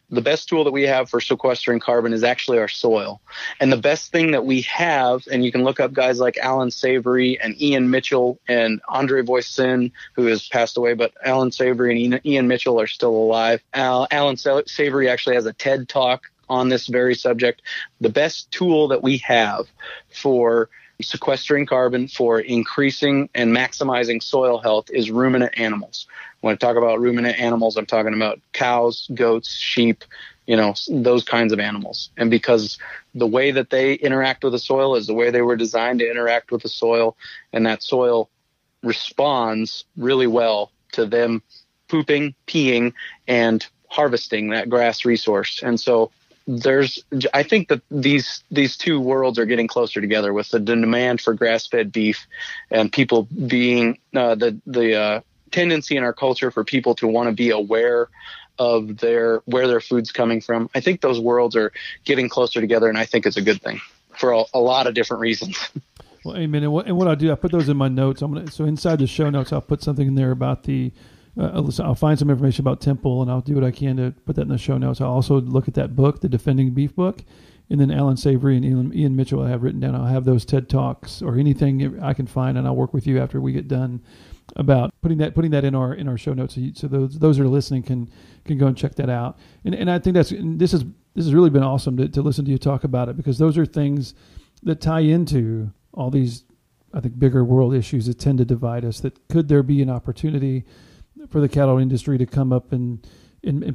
the best tool that we have for sequestering carbon is actually our soil. And the best thing that we have, and you can look up guys like Alan Savory and Ian Mitchell and Andre Voisin, who has passed away, but Alan Savory and Ian Mitchell are still alive. Alan Savory actually has a TED Talk on this very subject. The best tool that we have for sequestering carbon, for increasing and maximizing soil health, is ruminant animals. When I talk about ruminant animals, I'm talking about cows, goats, sheep, those kinds of animals. And because the way that they interact with the soil is the way they were designed to interact with the soil, and that soil responds really well to them pooping, peeing, and harvesting that grass resource. And so I think that these two worlds are getting closer together, with the demand for grass-fed beef and people being the tendency in our culture for people to want to be aware of where their food's coming from. I think those worlds are getting closer together, and I think it's a good thing for a lot of different reasons. Well, amen. And what I'll do, I put those in my notes. So inside the show notes, I'll put something in there about the. I'll find some information about Temple, and I'll do what I can to put that in the show notes. I'll also look at that book, the Defending Beef book, and then Alan Savory and Ian Mitchell I have written down. I'll have those TED Talks or anything I can find, and I'll work with you after we get done about putting that in our show notes, so those who are listening can go and check that out. And I think this has really been awesome to listen to you talk about it, because those are things that tie into all these, I think, bigger world issues that tend to divide us. That could there be an opportunity for the cattle industry to come up and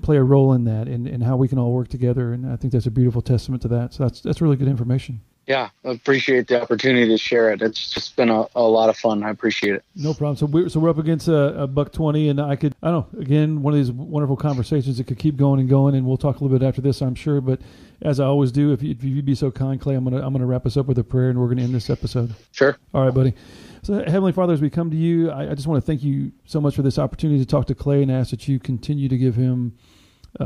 play a role in that, and how we can all work together. And I think that's a beautiful testament to that. So that's really good information. Yeah, I appreciate the opportunity to share it. It's just been a lot of fun. I appreciate it. No problem. So we're up against a $120, and I don't know, again, one of these wonderful conversations that could keep going and going, and we'll talk a little bit after this, I'm sure. But as I always do, if you'd be so kind, Clay, I'm gonna wrap us up with a prayer, and we're gonna end this episode. Sure. All right, buddy. So Heavenly Father, as we come to you, I just want to thank you so much for this opportunity to talk to Clay, and ask that you continue to give him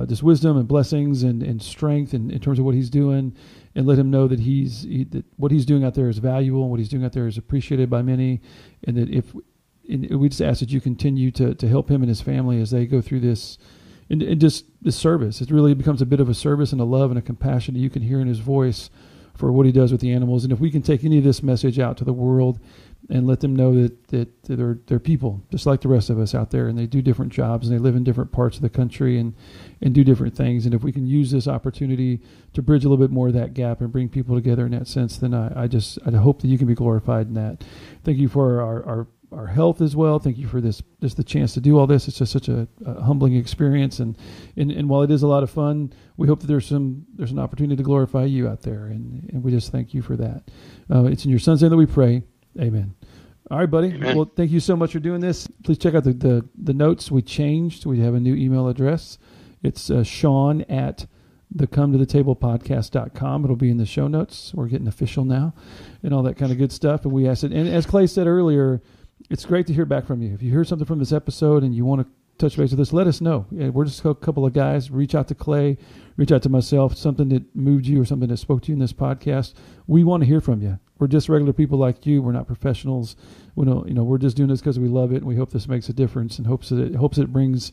just wisdom and blessings and strength in terms of what he's doing, and let him know that that what he's doing out there is valuable, and what he's doing out there is appreciated by many, and that we just ask that you continue to help him and his family as they go through this, and just this service. It really becomes a bit of a service and a love and a compassion that you can hear in his voice for what he does with the animals. And if we can take any of this message out to the world and let them know that they're people just like the rest of us out there, and they do different jobs, and they live in different parts of the country and do different things. And if we can use this opportunity to bridge a little bit more of that gap and bring people together in that sense, then I hope that you can be glorified in that. Thank you for our our health as well. Thank you for this, just the chance to do all this. It's just such a humbling experience, and while it is a lot of fun, we hope that there's an opportunity to glorify you out there, and we just thank you for that. It's in your Son's name that we pray. Amen. All right, buddy. Amen. Well, thank you so much for doing this. Please check out the notes. We changed. We have a new email address. It's Sean at thecometothetable.podcast.com. It'll be in the show notes. We're getting official now and all that kind of good stuff. And we asked it. And as Clay said earlier, it's great to hear back from you. If you hear something from this episode and you want to touch base with us, let us know. We're just a couple of guys. Reach out to Clay, reach out to myself, something that moved you or something that spoke to you in this podcast. We want to hear from you. We're just regular people like you. We're not professionals. We don't, we're just doing this because we love it, and we hope this makes a difference, and hopes it brings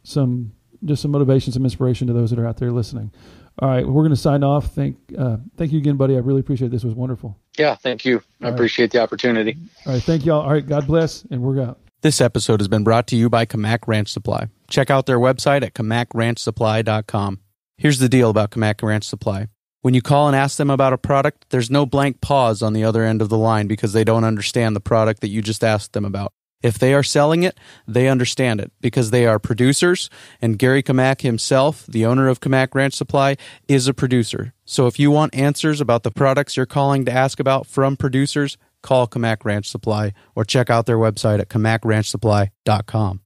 some motivation, some inspiration to those that are out there listening. All right, we're going to sign off. Thank you again, buddy. I really appreciate it. This was wonderful. Yeah, thank you. I appreciate the opportunity. All right, thank you all. All right, God bless, and we're out. This episode has been brought to you by Kamak Ranch Supply. Check out their website at kamakranchsupply.com. Here's the deal about Kamak Ranch Supply. When you call and ask them about a product, there's no blank pause on the other end of the line because they don't understand the product that you just asked them about. If they are selling it, they understand it because they are producers, and Gary Kamak himself, the owner of Kamak Ranch Supply, is a producer. So if you want answers about the products you're calling to ask about from producers, call Kamak Ranch Supply or check out their website at kamakranchsupply.com.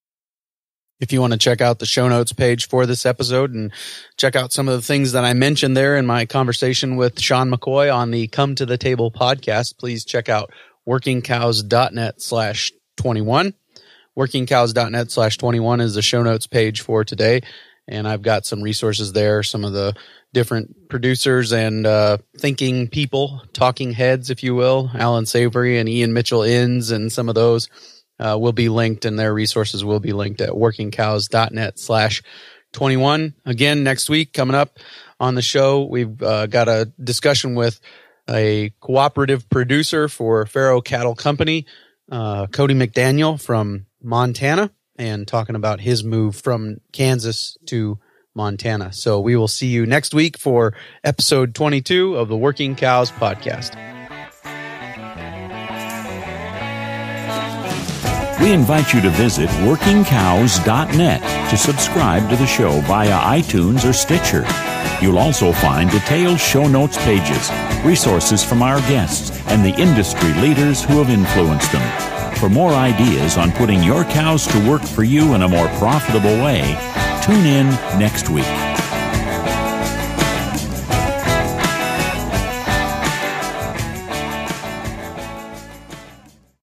If you want to check out the show notes page for this episode and check out some of the things that I mentioned there in my conversation with Sean McCoy on the Come to the Table podcast, please check out workingcows.net/21. Workingcows.net/21 is the show notes page for today. And I've got some resources there, some of the different producers and thinking people, talking heads, if you will, Alan Savory and Ian Mitchell Inns, and some of those will be linked, and their resources will be linked at workingcows.net/21. Again, next week, coming up on the show, we've got a discussion with a cooperative producer for Faro Cattle Company, Cody McDaniel from Montana, and talking about his move from Kansas to Montana. So we will see you next week for episode 22 of the Working Cows podcast. We invite you to visit workingcows.net to subscribe to the show via iTunes or Stitcher. You'll also find detailed show notes pages, resources from our guests, and the industry leaders who have influenced them. For more ideas on putting your cows to work for you in a more profitable way, tune in next week.